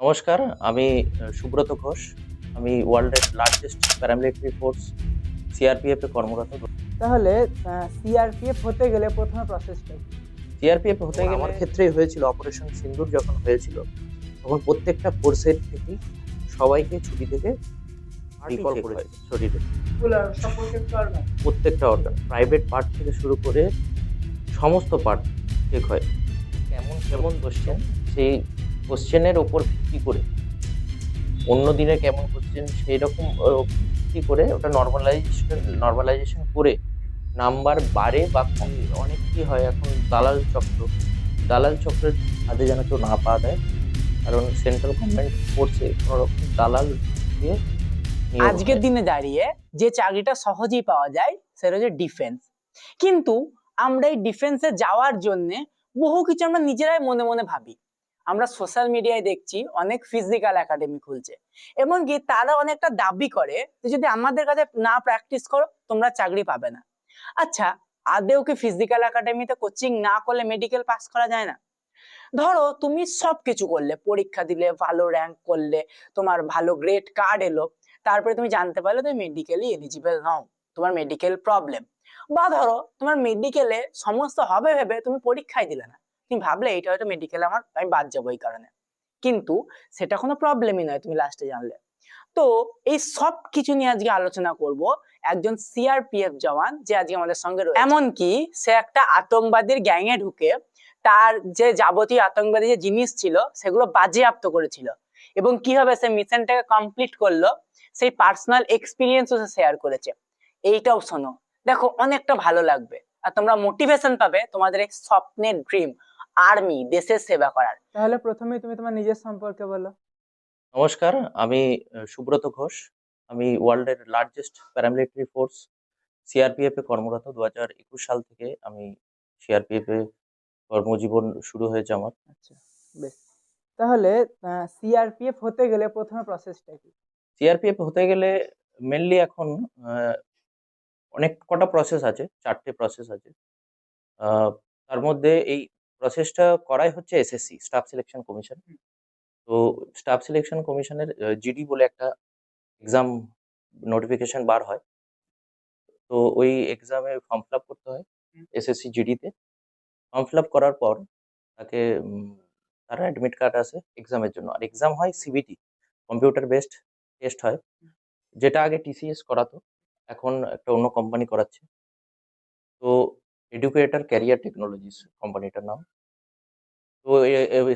নমস্কার, আমি সুব্রত ঘোষ। আমি ওয়ার্ল্ডের লার্জেস্ট প্যারামিলিটারি ফোর্স সিআরপিএফ এ কর্মরত। তাহলে সিআরপিএফ হতে গেলে প্রথমে প্রসেসটা কি? সিআরপিএফ হতে গেলে আমার ক্ষেত্রেই হয়েছিল অপারেশন সিন্দুর যখন হয়েছিল, তখন প্রত্যেকটা ফোর্সের থেকেই সবাইকে ছুটি থেকে রিকল করেছে শরীরে। প্রত্যেকটা অর্গান, প্রাইভেট পার্ট থেকে শুরু করে সমস্ত পার্ট চেক হয়। কেমন কেমন কোশ্চেন, সেই কোশ্চেনের ওপর ভিত্তি করে অন্য দিনে কেমন কোশ্চেন সেই রকম ভিত্তি করে ওটা নর্মালাইজেশন করে নাম্বার বাড়ে বা কমে। অনেক কি হয় এখন দালাল চক্রের হাতে যেন কেউ না পা দেয়, কারণ সেন্ট্রাল গভর্নমেন্ট করছে কোনো রকম দালাল দিয়ে নিয়োগ আজকের হয়। দিনে দাঁড়িয়ে যে চাকরিটা সহজেই পাওয়া যায় সেটা হচ্ছে ডিফেন্স। কিন্তু আমরা এই ডিফেন্সে যাওয়ার জন্য বহু কিছু আমরা নিজেরাই মনে মনে ভাবি। আমরা সোশ্যাল মিডিয়ায় দেখছি অনেক ফিজিক্যাল একাডেমি খুলছে, এমনকি তারা অনেকটা দাবি করে যে যদি আমাদের কাছে না প্র্যাকটিস করো তোমরা চাকরি পাবে না। আচ্ছা, আদেও কি ফিজিক্যাল একাডেমিতে কোচিং না করলে মেডিকেল পাস করা যায় না? ধরো তুমি সবকিছু করলে, পরীক্ষা দিলে, ভালো র্যাঙ্ক করলে, তোমার ভালো গ্রেড কার্ড এলো, তারপরে তুমি জানতে পারলে তুমি মেডিকেলি এলিজিবল নও, তোমার মেডিকেল প্রবলেম। বা ধরো তোমার মেডিকেলে সমস্ত হবে ভেবে তুমি পরীক্ষায় দিলে না, তুমি ভাবলে এইটা হয়তো মেডিকেলে আমি বাদ যাবো এই কারণে, কিন্তু সেটা কোনো প্রবলেমই নয়, তুমি লাস্টে জানলে। তো এই সব কিছু নিয়ে আজকে আলোচনা করব একজন সিআরপিএফ জওয়ান যে আজকে আমাদের সঙ্গে রয়েছে। এমনকি সে একটা আতঙ্কবাদীর গ্যাংয়ে ঢুকে তার যে যাবতীয় আতঙ্কবাদী যে জিনিস ছিল সেগুলো বাজেয়াপ্ত করেছিল, এবং কিভাবে সে মিশনটাকে কমপ্লিট করলো সেই পার্সোনাল এক্সপিরিয়েন্সও সে শেয়ার করেছে। এইটাও শোনো, দেখো অনেকটা ভালো লাগবে আর তোমরা মোটিভেশন পাবে তোমাদের এই স্বপ্নের ড্রিম আর্মি, দেশের সেবা করার। তাহলে প্রথমে তুমি তোমার নিজের সম্পর্কে বলো। নমস্কার, আমি সুব্রত ঘোষ। আমি ওয়ার্ল্ডের লার্জেস্ট প্যারামিলিটারি ফোর্স সিআরপিএফ এ কর্মরত। 2021 সাল থেকে আমি সিআরপিএফ এ কর্মজীবন শুরু হয়েছে আমার। আচ্ছা, বেশ। তাহলে সিআরপিএফ হতে গেলে প্রথমে প্রসেসটা কি? সিআরপিএফ হতে গেলে মেনলি এখন অনেক কটা প্রসেস আছে, 4টে প্রসেস আছে। তার মধ্যে এই প্রসেসটা করাই হচ্ছে এসএসসি, স্টাফ সিলেকশন কমিশন। তো স্টাফ সিলেকশন কমিশনের জিডি বলে একটা এক্সাম নোটিফিকেশন বার হয়। তো ওই এক্সামে ফর্ম ফিল আপ করতে হয় এসএসসি জিডিতে। ফর্ম ফিল আপ করার পর তাকে তার অ্যাডমিট কার্ড আসে এক্সামের জন্য। আর এক্সাম হয় সিবিটি, কম্পিউটার বেসড টেস্ট হয়, যেটা আগে টিসিএস করাতো, এখন একটা অন্য কোম্পানি করাচ্ছে। তো এডুকেটর ক্যারিয়ার টেকনোলজিস কোম্পানিটার নাম। তো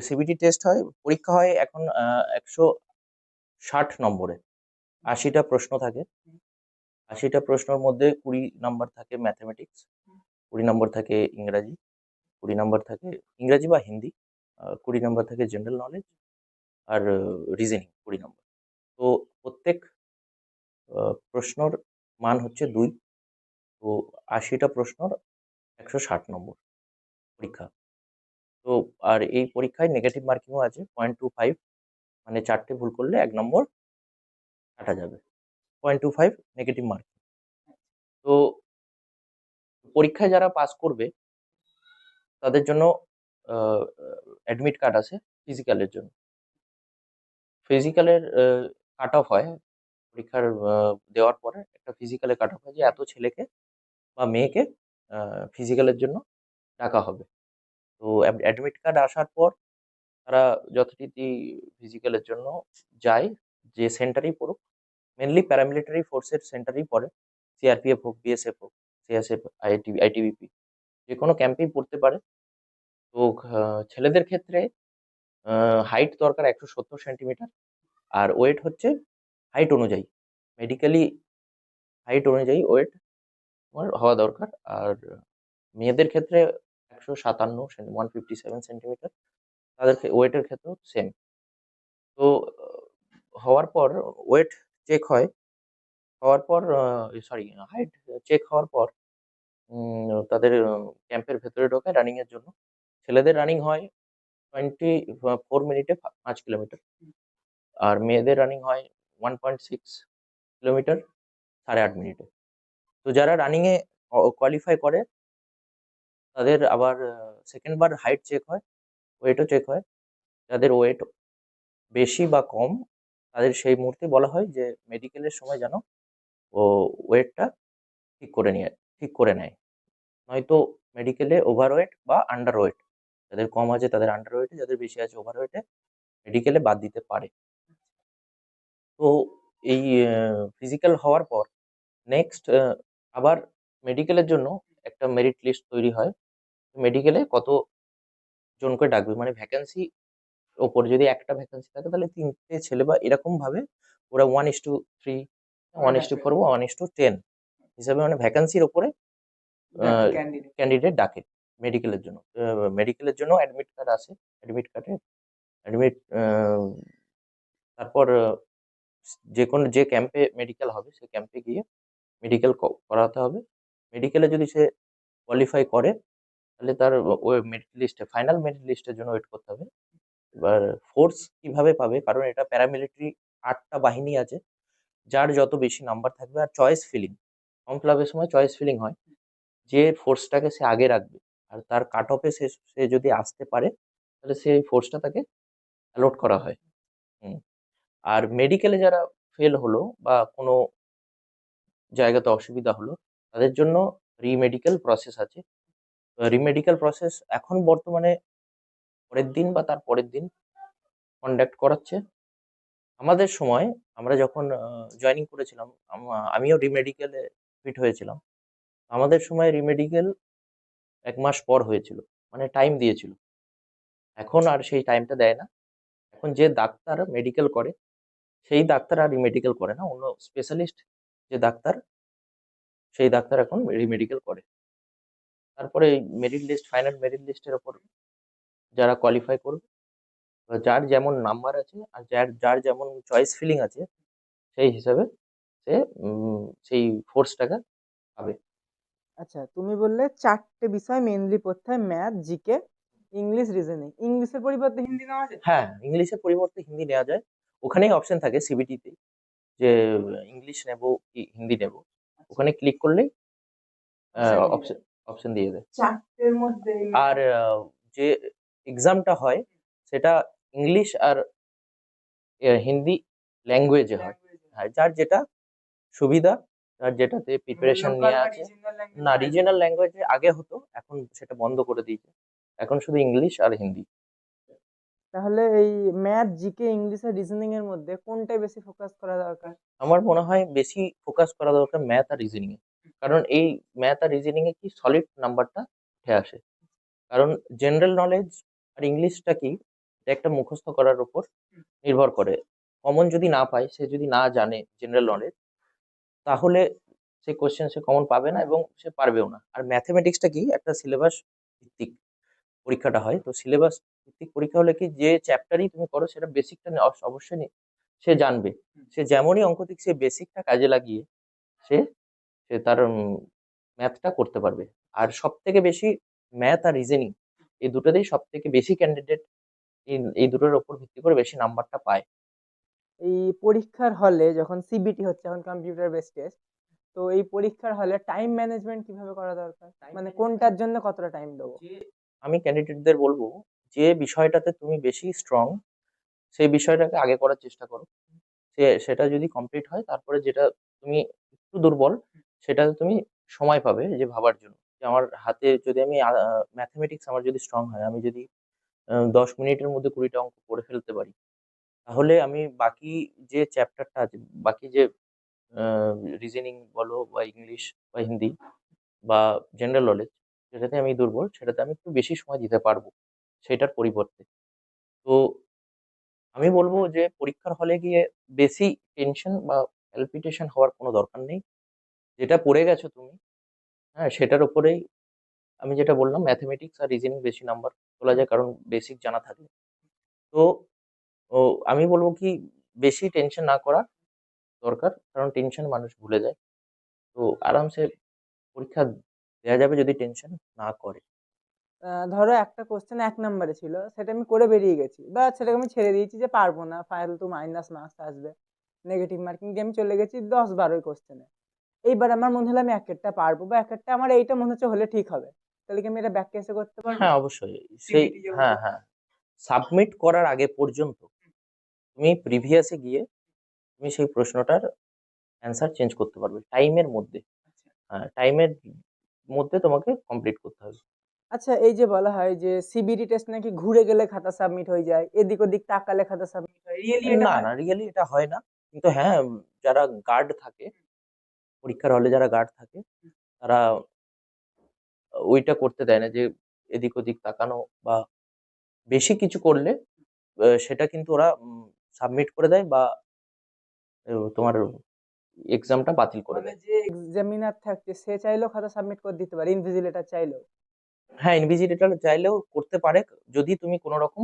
সিবিটি টেস্ট হয়, পরীক্ষা হয় এখন 160 নম্বরে। 80টা প্রশ্ন থাকে। 80টা প্রশ্নের মধ্যে 20 নাম্বার থাকে ম্যাথমেটিক্স, 20 নম্বর থাকে ইংরাজি, 20 নম্বর থাকে ইংরাজি বা হিন্দি, 20 নম্বর থাকে জেনারেল নলেজ, আর রিজনিং 20 নম্বর। তো প্রত্যেক প্রশ্নর মান হচ্ছে 2। তো 80টা প্রশ্নর 160 নম্বর পরীক্ষা। তো আর এই পরীক্ষায় নেগেটিভ মার্কিংও আছে 0.25, মানে 4টে ভুল করলে 1 নম্বর কাটা যাবে। 0.25 নেগেটিভ মার্কিং। তো পরীক্ষায় যারা পাস করবে তাদের জন্য অ্যাডমিট কার্ড আছে ফিজিক্যালের জন্য। ফিজিক্যালের কাট অফ হয় পরীক্ষার দেওয়ার পরে, একটা ফিজিক্যালের কাট অফ হয় যে এত ছেলেকে বা মেয়েকে ফিজিক্যালের জন্য ডাকা হবে। তো অ্যাডমিট কার্ড আসার পর তারা যথারীতি ফিজিক্যালের জন্য যায়, যে সেন্টারেই পড়ুক, মেনলি প্যারামিলিটারি ফোর্সের সেন্টারেই পড়ে। সিআরপিএফ হোক, বিএসএফ হোক, সিএসএফ, আইটিবিপি, যে কোনো ক্যাম্পেই পড়তে পারে। তো ছেলেদের ক্ষেত্রে হাইট দরকার 170 সেন্টিমিটার, আর ওয়েট হচ্ছে হাইট অনুযায়ী, মেডিকেলি হাইট অনুযায়ী ওয়েট তোমার হওয়া দরকার। আর মেয়েদের ক্ষেত্রে 157 157 সেন্টিমিটার, তাদের ওয়েটের ক্ষেত্রেও সেম। তো হওয়ার পর ওয়েট চেক হয়, হওয়ার পর সরি হাইট চেক হওয়ার পর তাদের ক্যাম্পের ভেতরে ঢোকায় রানিং এর জন্য। ছেলেদের রানিং হয় 24 মিনিটে 5 কিলোমিটার, আর মেয়েদের রানিং হয় 1.6 কিলোমিটার 8.5 মিনিটে। তো যারা রানিং এ কোয়ালিফাই করে তাদের আবার সেকেন্ড বার হাইট চেক হয়, ওয়েটও চেক হয়। যাদের ওয়েট বেশি বা কম তাদের সেই মুহূর্তে বলা হয় যে মেডিকেলের সময় যেন ও ওয়েটটা ঠিক করে নেয়, নয়তো মেডিকেলে ওভারওয়েট বা আন্ডারওয়েট, যাদের কম আছে তাদের আন্ডারওয়েটে, যাদের বেশি আছে ওভারওয়েটে মেডিকেলে বাদ দিতে পারে। তো এই ফিজিক্যাল হওয়ার পর নেক্সট আবার মেডিকেলের জন্য একটা মেরিট লিস্ট তৈরি হয়। মেডিকেলে কত জনকে ডাকবে, মানে ভ্যাকেন্সি ওপরে যদি একটা ভ্যাকেন্সি থাকে তাহলে 3টে ছেলে বা এরকম ভাবে ওরা 1:3, 1:4 বা 1:10 হিসাবে, মানে ভ্যাকেন্সির ওপরে ক্যান্ডিডেট ডাকে মেডিকেলের জন্য। মেডিকেলের জন্য অ্যাডমিট কার্ড আসে, অ্যাডমিট কার্ডে অ্যাডমিট তারপর যে ক্যাম্পে মেডিকেল হবে সেই ক্যাম্পে গিয়ে মেডিকেল করাতে হবে। মেডিকেলে যদি সে কোয়ালিফাই করে তাহলে তার ওই মেরিট লিস্টে, ফাইনাল মেরিট লিস্টের জন্য ওয়েট করতে হবে। এবার ফোর্স কিভাবে পাবে, কারণ এটা প্যারামিলিটারি 8টা বাহিনী আছে, যার যত বেশি নাম্বার থাকবে। আর চয়েস ফিলিং, ফর্ম ফিলাপের সময় চয়েস ফিলিং হয়, যে ফোর্সটাকে সে আগে রাখবে আর তার কাট অফে সে যদি আসতে পারে তাহলে সেই ফোর্সটা তাকে অ্যালট করা হয়। হুম। আর মেডিকেলে যারা ফেল হলো বা কোনো জায়গাতে অসুবিধা হলো তাদের জন্য রিমেডিকেল প্রসেস আছে। রিমেডিকেল প্রসেস এখন বর্তমানে পরের দিন বা তার পরের দিন কন্ডাক্ট করাচ্ছে। আমাদের সময় আমরা যখন জয়েনিং করেছিলাম, আমিও রিমেডিকেলে ফিট হয়েছিলাম। আমাদের সময় রিমেডিকেল 1 মাস পর হয়েছিল, মানে টাইম দিয়েছিল। এখন আর সেই টাইমটা দেয় না। এখন যে ডাক্তার মেডিকেল করে সেই ডাক্তার আর রিমেডিকেল করে না, অন্য স্পেশালিস্ট যে ডাক্তার সেই ডাক্তার এখন রিমেডিকেল করে। তারপরে মেরিট লিস্ট, ফাইনাল মেরিট লিস্টের ওপর যারা কোয়ালিফাই করবে বা যার যেমন নাম্বার আছে আর যার যেমন চয়েস ফিলিং আছে সেই হিসাবে সে সেই ফোর্সটাকে পাবে। আচ্ছা, তুমি বললে 4টে বিষয় মেইনলি পড়তে হয়, ম্যাথ, জিকে, ইংলিশ, রিজনিং। ইংলিশের পরিবর্তে হিন্দি নেওয়া যায়? হ্যাঁ, ইংলিশের পরিবর্তে হিন্দি নেওয়া যায়। ওখানেই অপশন থাকে সিবিটিতে যে ইংলিশ নেব কি হিন্দি নেব। ওখানে ক্লিক করলেই অপশন অপশন দিয়ে দেয়। 4টের মধ্যে আর যে এক্সামটা হয় সেটা ইংলিশ আর হিন্দি ল্যাঙ্গুয়েজে হয়। হ্যাঁ, যার যেটা সুবিধা, যার যেটাতে প্রিপারেশন নেওয়া আছে। না, রিজিওনাল ল্যাঙ্গুয়েজে আগে হতো, এখন সেটা বন্ধ করে দিয়েছে। এখন শুধু ইংলিশ আর হিন্দি। তাহলে এই ম্যাথ, জিকে, ইংলিশ আর রিজনিং এর মধ্যে কোনটায় বেশি ফোকাস করা দরকার? আমার মনে হয় বেশি ফোকাস করা দরকার ম্যাথ আর রিজনিং এ, কারণ এই ম্যাথ আর রিজনিং এ কি সলিড নাম্বারটা উঠে আসে। কারণ জেনারেল নলেজ আর ইংলিশটা কি, এটা একটা মুখস্থ করার উপর নির্ভর করে। কমন যদি না পায়, সে যদি না জানে জেনারেল নলেজ, তাহলে সে কোশ্চেন সে কমন পাবে না এবং সে পারবেও না। আর ম্যাথমেটিক্সটা কি, একটা সিলেবাস ভিত্তিক পরীক্ষাটা হয়। তো সিলেবাস ভিত্তিক পরীক্ষা হলে কি, যে চ্যাপ্টারই তুমি করো সেটা বেসিকটা অবশ্যই সে জানবে। সে যেমনই অঙ্ক দিক, সে বেসিকটা কাজে লাগিয়ে সে সে তার ম্যাথটা করতে পারবে। আর সব থেকে বেশি ম্যাথ আর রিজনিং এই দুটোতেই সব থেকে বেশি ক্যান্ডিডেট এই দুটোর উপর ভিত্তি করে বেশি নাম্বারটা পায়। এই পরীক্ষার হলে যখন সিবিটি হচ্ছে, এখন কম্পিউটার বেসড টেস্ট, তো এই পরীক্ষার হলে টাইম ম্যানেজমেন্ট কিভাবে করা দরকার? মানে কোনটার জন্য কতটা টাইম দেবো? আমি ক্যান্ডিডেটদের বলবো যে বিষয়টাতে তুমি বেশি স্ট্রং সেই বিষয়টাকে আগে করার চেষ্টা করো। সেটা যদি কমপ্লিট হয় তারপরে যেটা তুমি একটু দুর্বল সেটাতে তুমি সময় পাবে যে ভাবার জন্য, যে আমার হাতে যদি আমি ম্যাথমেটিক্স আমার যদি স্ট্রং হয়, আমি যদি 10 মিনিটের মধ্যে 20টা অঙ্ক করে ফেলতে পারি, তাহলে আমি বাকি যে চ্যাপ্টারটা আছে, বাকি যে রিজনিং বলো বা ইংলিশ বা হিন্দি বা জেনারেল নলেজ, যেটাতে আমি দুর্বল সেটাতে আমি একটু বেশি সময় দিতে পারবো সেটার পরিবর্তে। তো আমি বলবো যে পরীক্ষার হলে গিয়ে বেশি টেনশন বা প্যালপিটেশন হওয়ার কোনো দরকার নেই। যেটা পড়ে গেছো তুমি, হ্যাঁ, সেটার উপরেই আমি যেটা বললাম ম্যাথমেটিক্স আর রিজনিং বেশি নাম্বার তোলা যায়, কারণ বেসিক জানা থাকে। তো ও আমি বলবো কি, বেশি টেনশন না করা দরকার, কারণ টেনশন মানুষ ভুলে যায়। তো আরামসে পরীক্ষা দেয়া যাবে যদি টেনশন না করে। ধরো একটা কোশ্চেন 1 নম্বরে ছিল, সেটা আমি করে বেরিয়ে গেছি, বা সেটাকে আমি ছেড়ে দিয়েছি যে পারবো না, ফালতু মাইনাস মার্কস আসবে, নেগেটিভ মার্কিং দিয়ে আমি চলে গেছি 10-12 কোশ্চেনে। এইবার আমার মনে হলো আমি এক একটা পারবো, বা এক একটা আমার এইটা মনে হচ্ছে হলে ঠিক হবে, তাহলে কি আমি এটা ব্যাক কেসে করতে পারবো? হ্যাঁ, অবশ্যই। সেই, হ্যাঁ, হ্যাঁ। সাবমিট করার আগে পর্যন্ত তুমি প্রিভিয়াসে গিয়ে তুমি সেই প্রশ্নটার অ্যান্সার চেঞ্জ করতে পারবে টাইমের মধ্যে। হ্যাঁ, টাইমের মধ্যে তোমাকে কমপ্লিট করতে হবে। আচ্ছা, এই যে বলা হয় যে সিবিটি টেস্ট নাকি ঘুরে গেলে খাতা সাবমিট হয়ে যায়, এদিক ওদিক তাকালে খাতা সাবমিট হয়, রিয়েলি এটা না হয়? না, রিয়েলি এটা হয় না। কিন্তু হ্যাঁ, যারা গার্ড থাকে, পরীক্ষার হলে যারা গার্ড থাকে, তারা ওইটা করতে দেয় না, যে এদিক ওদিক তাকানো বা বেশি কিছু করলে সেটা কিন্তু ওরা সাবমিট করে দেয় বা তোমার এক্সামটা বাতিল করে মানে দেয়। যে এক্সামিনার থাকছে সে চাইলেও খাতা সাবমিট করে দিতে পারে, ইনভিজিলেটর চাইলেও? হ্যাঁ, ইনভিজিলেটর চাইলেও করতে পারে, যদি তুমি কোনো রকম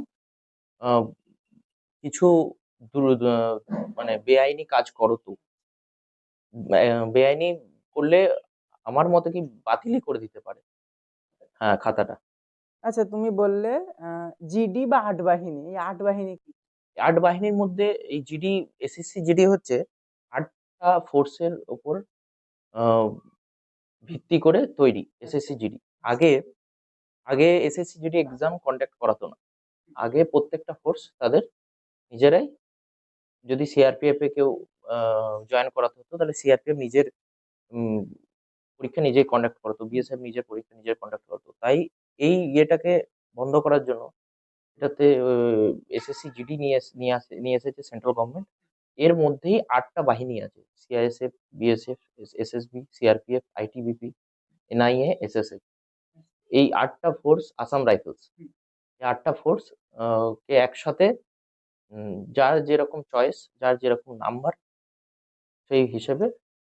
আহ, কিছু মানে বেআইনি কাজ করো। তো বেআইনি করলে আমার মতে কি বাতিলই করে দিতে পারে, হ্যাঁ, খাতাটা। আচ্ছা, তুমি বললে জিডি বা আট বাহিনী, এই আট বাহিনী কি? আট বাহিনীর মধ্যে এই জিডি, এসএসসি জিডি হচ্ছে আটটা ফোর্সের ওপর আহ, ভিত্তি করে তৈরি এসএসসি জিডি। আগে আগে এসএসসি জিডি এক্সাম কন্ডাক্ট করাতো না। আগে প্রত্যেকটা ফোর্স তাদের নিজেরাই, যদি সিআরপিএফ এ কেউ জয়েন করাতে হতো, তাহলে সিআরপিএফ নিজের উম, পরীক্ষা নিজেই কন্ডাক্ট করতো, বিএসএফ নিজের পরীক্ষা নিজের কন্ডাক্ট করতো। তাই এই ইয়েটাকে বন্ধ করার জন্য এটাতে এসএসসি জিডি নিয়ে এসেছে সেন্ট্রাল গভর্নমেন্ট। এর মধ্যেই আটটা বাহিনী আছে: CISF, BSF, SSB, CRPF, ITBP, NIA, SSF. এই আটটা ফোর্স, আসাম রাইফেলস, এই আটটা ফোর্স কে একসাথে যার যেরকম চয়েস, যার যেরকম নাম্বার, সেই হিসেবে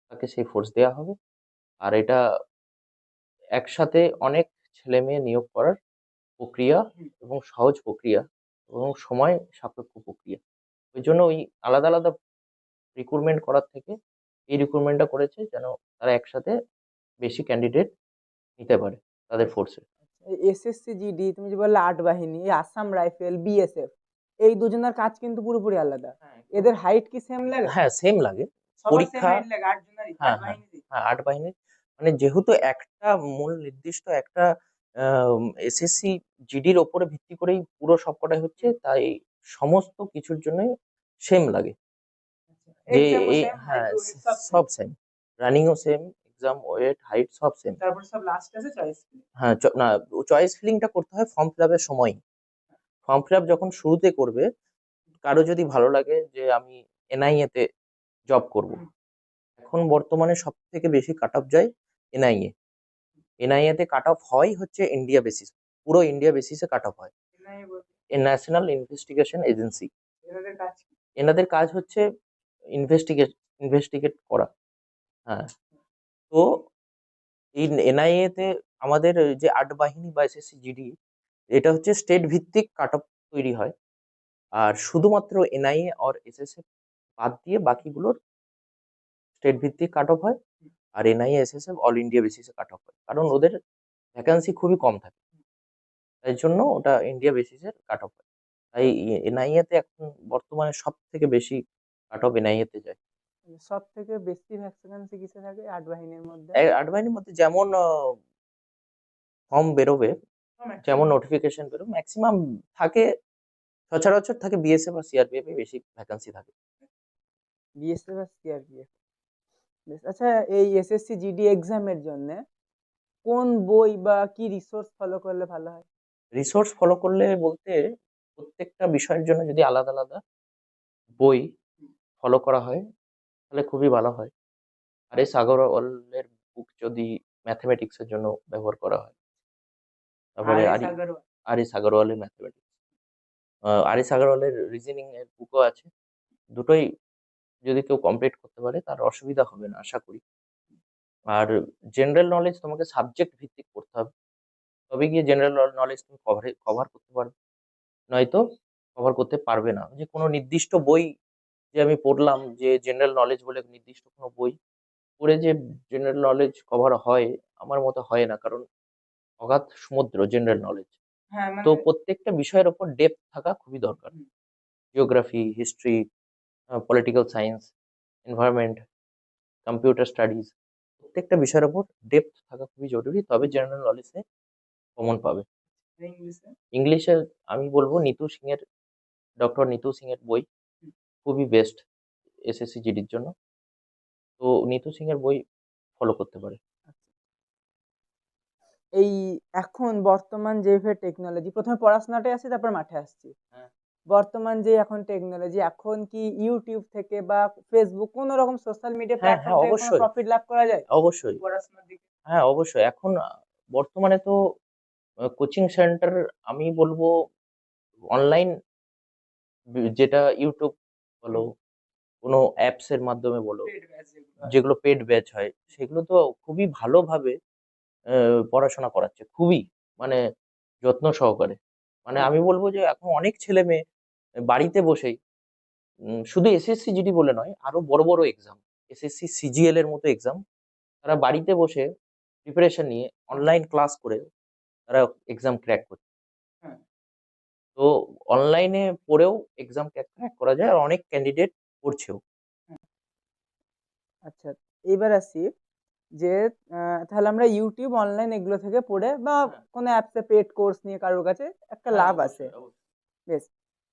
তাকে সেই ফোর্স দেওয়া হবে। আর এটা একসাথে অনেক ছেলে মেয়ে নিয়োগ করার প্রক্রিয়া, এবং সহজ প্রক্রিয়া, এবং সময় সাপেক্ষ প্রক্রিয়া। ওই জন্য ওই আলাদা আলাদা রিক্রুটমেন্ট করার থেকে এই রিক্রুটমেন্টটা করেছে, যেন তারা একসাথে বেশি ক্যান্ডিডেট নিতে পারে তাদের ফোর্সে। এসএসসি জিডি তুমি যে বললে আট বাহিনী, এই আসাম রাইফেল, বিএসএফ, এই দুজনের কাজ কিন্তু পুরোপুরি আলাদা। এদের হাইট কি সেম লাগে? হ্যাঁ, সেম লাগে। সবার সেম পরীক্ষা, হাইট লাগে আট জনেরই, হ্যাঁ আট হ্যাঁ বাহিনীরই? হ্যাঁ, আট বাহিনীর, মানে যেহেতু একটা মূল নির্দিষ্ট একটা এসএসসি জিডির ওপরে ভিত্তি করেই পুরো সবকটাই হচ্ছে, তাই সমস্ত কিছুর জন্যই সেম লাগে। যে এক্সামও এই, সেম, হাইট হ্যাঁ, ওয়েট সব সেম। সব সেম, রানিংও সেম, এক্সাম ওয়েট হাইট সব সেম। তারপর সব লাস্ট আছে চয়েস। হ্যাঁ, না, চয়েস ফিলিংটা করতে হয় ফর্ম ফিল আপের সময়। ফর্ম ফিল আপ যখন শুরুতে করবে, কারো যদি ভালো লাগে যে আমি এনআইএ তে জব করব, এখন বর্তমানে সব থেকে বেশি কাট অফ যায় এনআইএ। এনআইএ তে কাট অফ হয় হচ্ছে ইন্ডিয়া বেসিস, পুরো ইন্ডিয়া বেসিসে কাট অফ হয়। ন্যাশনাল ইনভেস্টিগেশন এজেন্সি, এনাদের কাজ কি? এনাদের কাজ হচ্ছে ইনভেস্টিগেট করা। হ্যাঁ, তো এই এনআইএ তে আমাদের যে আট বাহিনী বা এসএসসি জিডি, এটা হচ্ছে স্টেট ভিত্তিক কাট অফ তৈরি হয়। আর শুধুমাত্র এনআইএ আর এসএসএফ বাদ দিয়ে বাকিগুলোর স্টেট ভিত্তিক কাট অফ হয়। আর এনআইএ, এসএসএফ অল ইন্ডিয়া বেসিসে কাট অফ হয়, কারণ ওদের ভ্যাকান্সি খুবই কম থাকে, তাই জন্য ওটা ইন্ডিয়া বেসিসের কাট অফ হয়। তাই এনআইএ তে এখন বর্তমানে সব থেকে বেশি কাট অফ এনআইএ তে যায়। সব থেকে বেশি ভ্যাকেন্সি কিসে থাকে আট বাহিনীর মধ্যে? আট বাহিনীর মধ্যে যেমন ফর্ম বেরোবে, যেমন নোটিফিকেশন বেরোবে, ম্যাক্সিমাম থাকে, সচরাচর থাকে বিএসএফ আর সিআরপিএফ এ বেশি ভ্যাকান্সি থাকে। বিএসএফ আর সিআরপিএফ। বেশ, আচ্ছা, এই এসএসসি জিডি এক্সামের জন্য কোন বই বা কি রিসোর্স ফলো করলে ভালো হয়? রিসোর্স ফলো করলে বলতে, প্রত্যেকটা বিষয়ের জন্য যদি আলাদা আলাদা বই ফলো করা হয়, তাহলে খুবই ভালো হয়। আর এস আগরওয়ালের বুক যদি ম্যাথমেটিক্স এর জন্য ব্যবহার করা হয়, তারপরে আর এস আগরওয়ালের ম্যাথমেটিক্স, আর এস আগরওয়ালের রিজনিং এর বুকও আছে। দুটোই যদি কেউ কমপ্লিট করতে পারে, তার অসুবিধা হবে না আশা করি। আর জেনারেল নলেজ তোমাকে সাবজেক্ট ভিত্তিক পড়তে হবে, তবে গিয়ে জেনারেল নলেজ তুমি কভার করতে পারবে, নয়তো কভার করতে পারবে না। যে কোনো নির্দিষ্ট বই যে আমি পড়লাম, যে জেনারেল নলেজ বলে নির্দিষ্ট কোনো বই পড়ে যে জেনারেল নলেজ কভার হয়, আমার মতে হয় না, কারণ অগাধ সমুদ্র জেনারেল নলেজ। হ্যাঁ, তো মানে প্রত্যেকটা বিষয়ের ওপর ডেপথ থাকা খুবই দরকার। Geography, history, political science, environment, computer studies, প্রত্যেকটা বিষয়ের ওপর ডেপথ থাকা খুবই জরুরি, তবে জেনারেল নলেজে কমন পাবে। ইংলিশে আমি বলবো নিতু সিং এর, ডক্টর নিতু সিং এর বই, খুবই বেস্ট এসএসসি জিডির জন্য। তো নিতু সিং এর বই ফলো করতে পারে। এই এখন বর্তমান যেভাবে টেকনোলজি, প্রথমে পড়াশোনাটাই আসি তারপর মাঠে আসছি। হ্যাঁ। বর্তমান যে এখন টেকনোলজি, এখন কি ইউটিউব থেকে বা ফেসবুক কোন রকম সোশ্যাল মিডিয়া হ্যাঁ, প্ল্যাটফর্ম হ্যাঁ, থেকে কোনো অবশ্যই, প্রফিট লাভ করা যায় অবশ্যই। পড়াশোনার দিকে? হ্যাঁ, অবশ্যই। এখন বর্তমানে তো কোচিং সেন্টার আমি বলব অনলাইন যেটা ইউটিউব বলো, কোনো অ্যাপস এর মাধ্যমে বলো, যেগুলো পেড ব্যাচ হয়, সেগুলো তো খুবই ভালোভাবে পড়াশোনা করাচ্ছে। খুবই মানে যত্ন সহকারে। মানে আমি বলব যে এখন অনেক ছেলেমেয়ে বাড়িতে বসেই শুধু এসএসসি জিডি বলে নয়, আরো বড়, বড় এক্সাম, এসএসসি সিজিএল এর মতো এক্সাম তারা বাড়িতে বসে প্রিপারেশন নিয়ে অনলাইন ক্লাস করে তারা এক্সাম ক্র্যাক করছে। হ্যাঁ। তো অনলাইনে পড়েও এক্সাম ক্র্যাক করা যায় আর অনেক ক্যান্ডিডেট করছেও। আচ্ছা, এবার আসি যে তাহলে আমরা ইউটিউব অনলাইন এগুলো থেকে পড়ে বা হ্যাঁ। কোনো অ্যাপসে পেড কোর্স নিয়ে কারোর কাছে একটা হ্যাঁ, লাভ আছে। অবশ্যই, অবশ্যই। বেশ,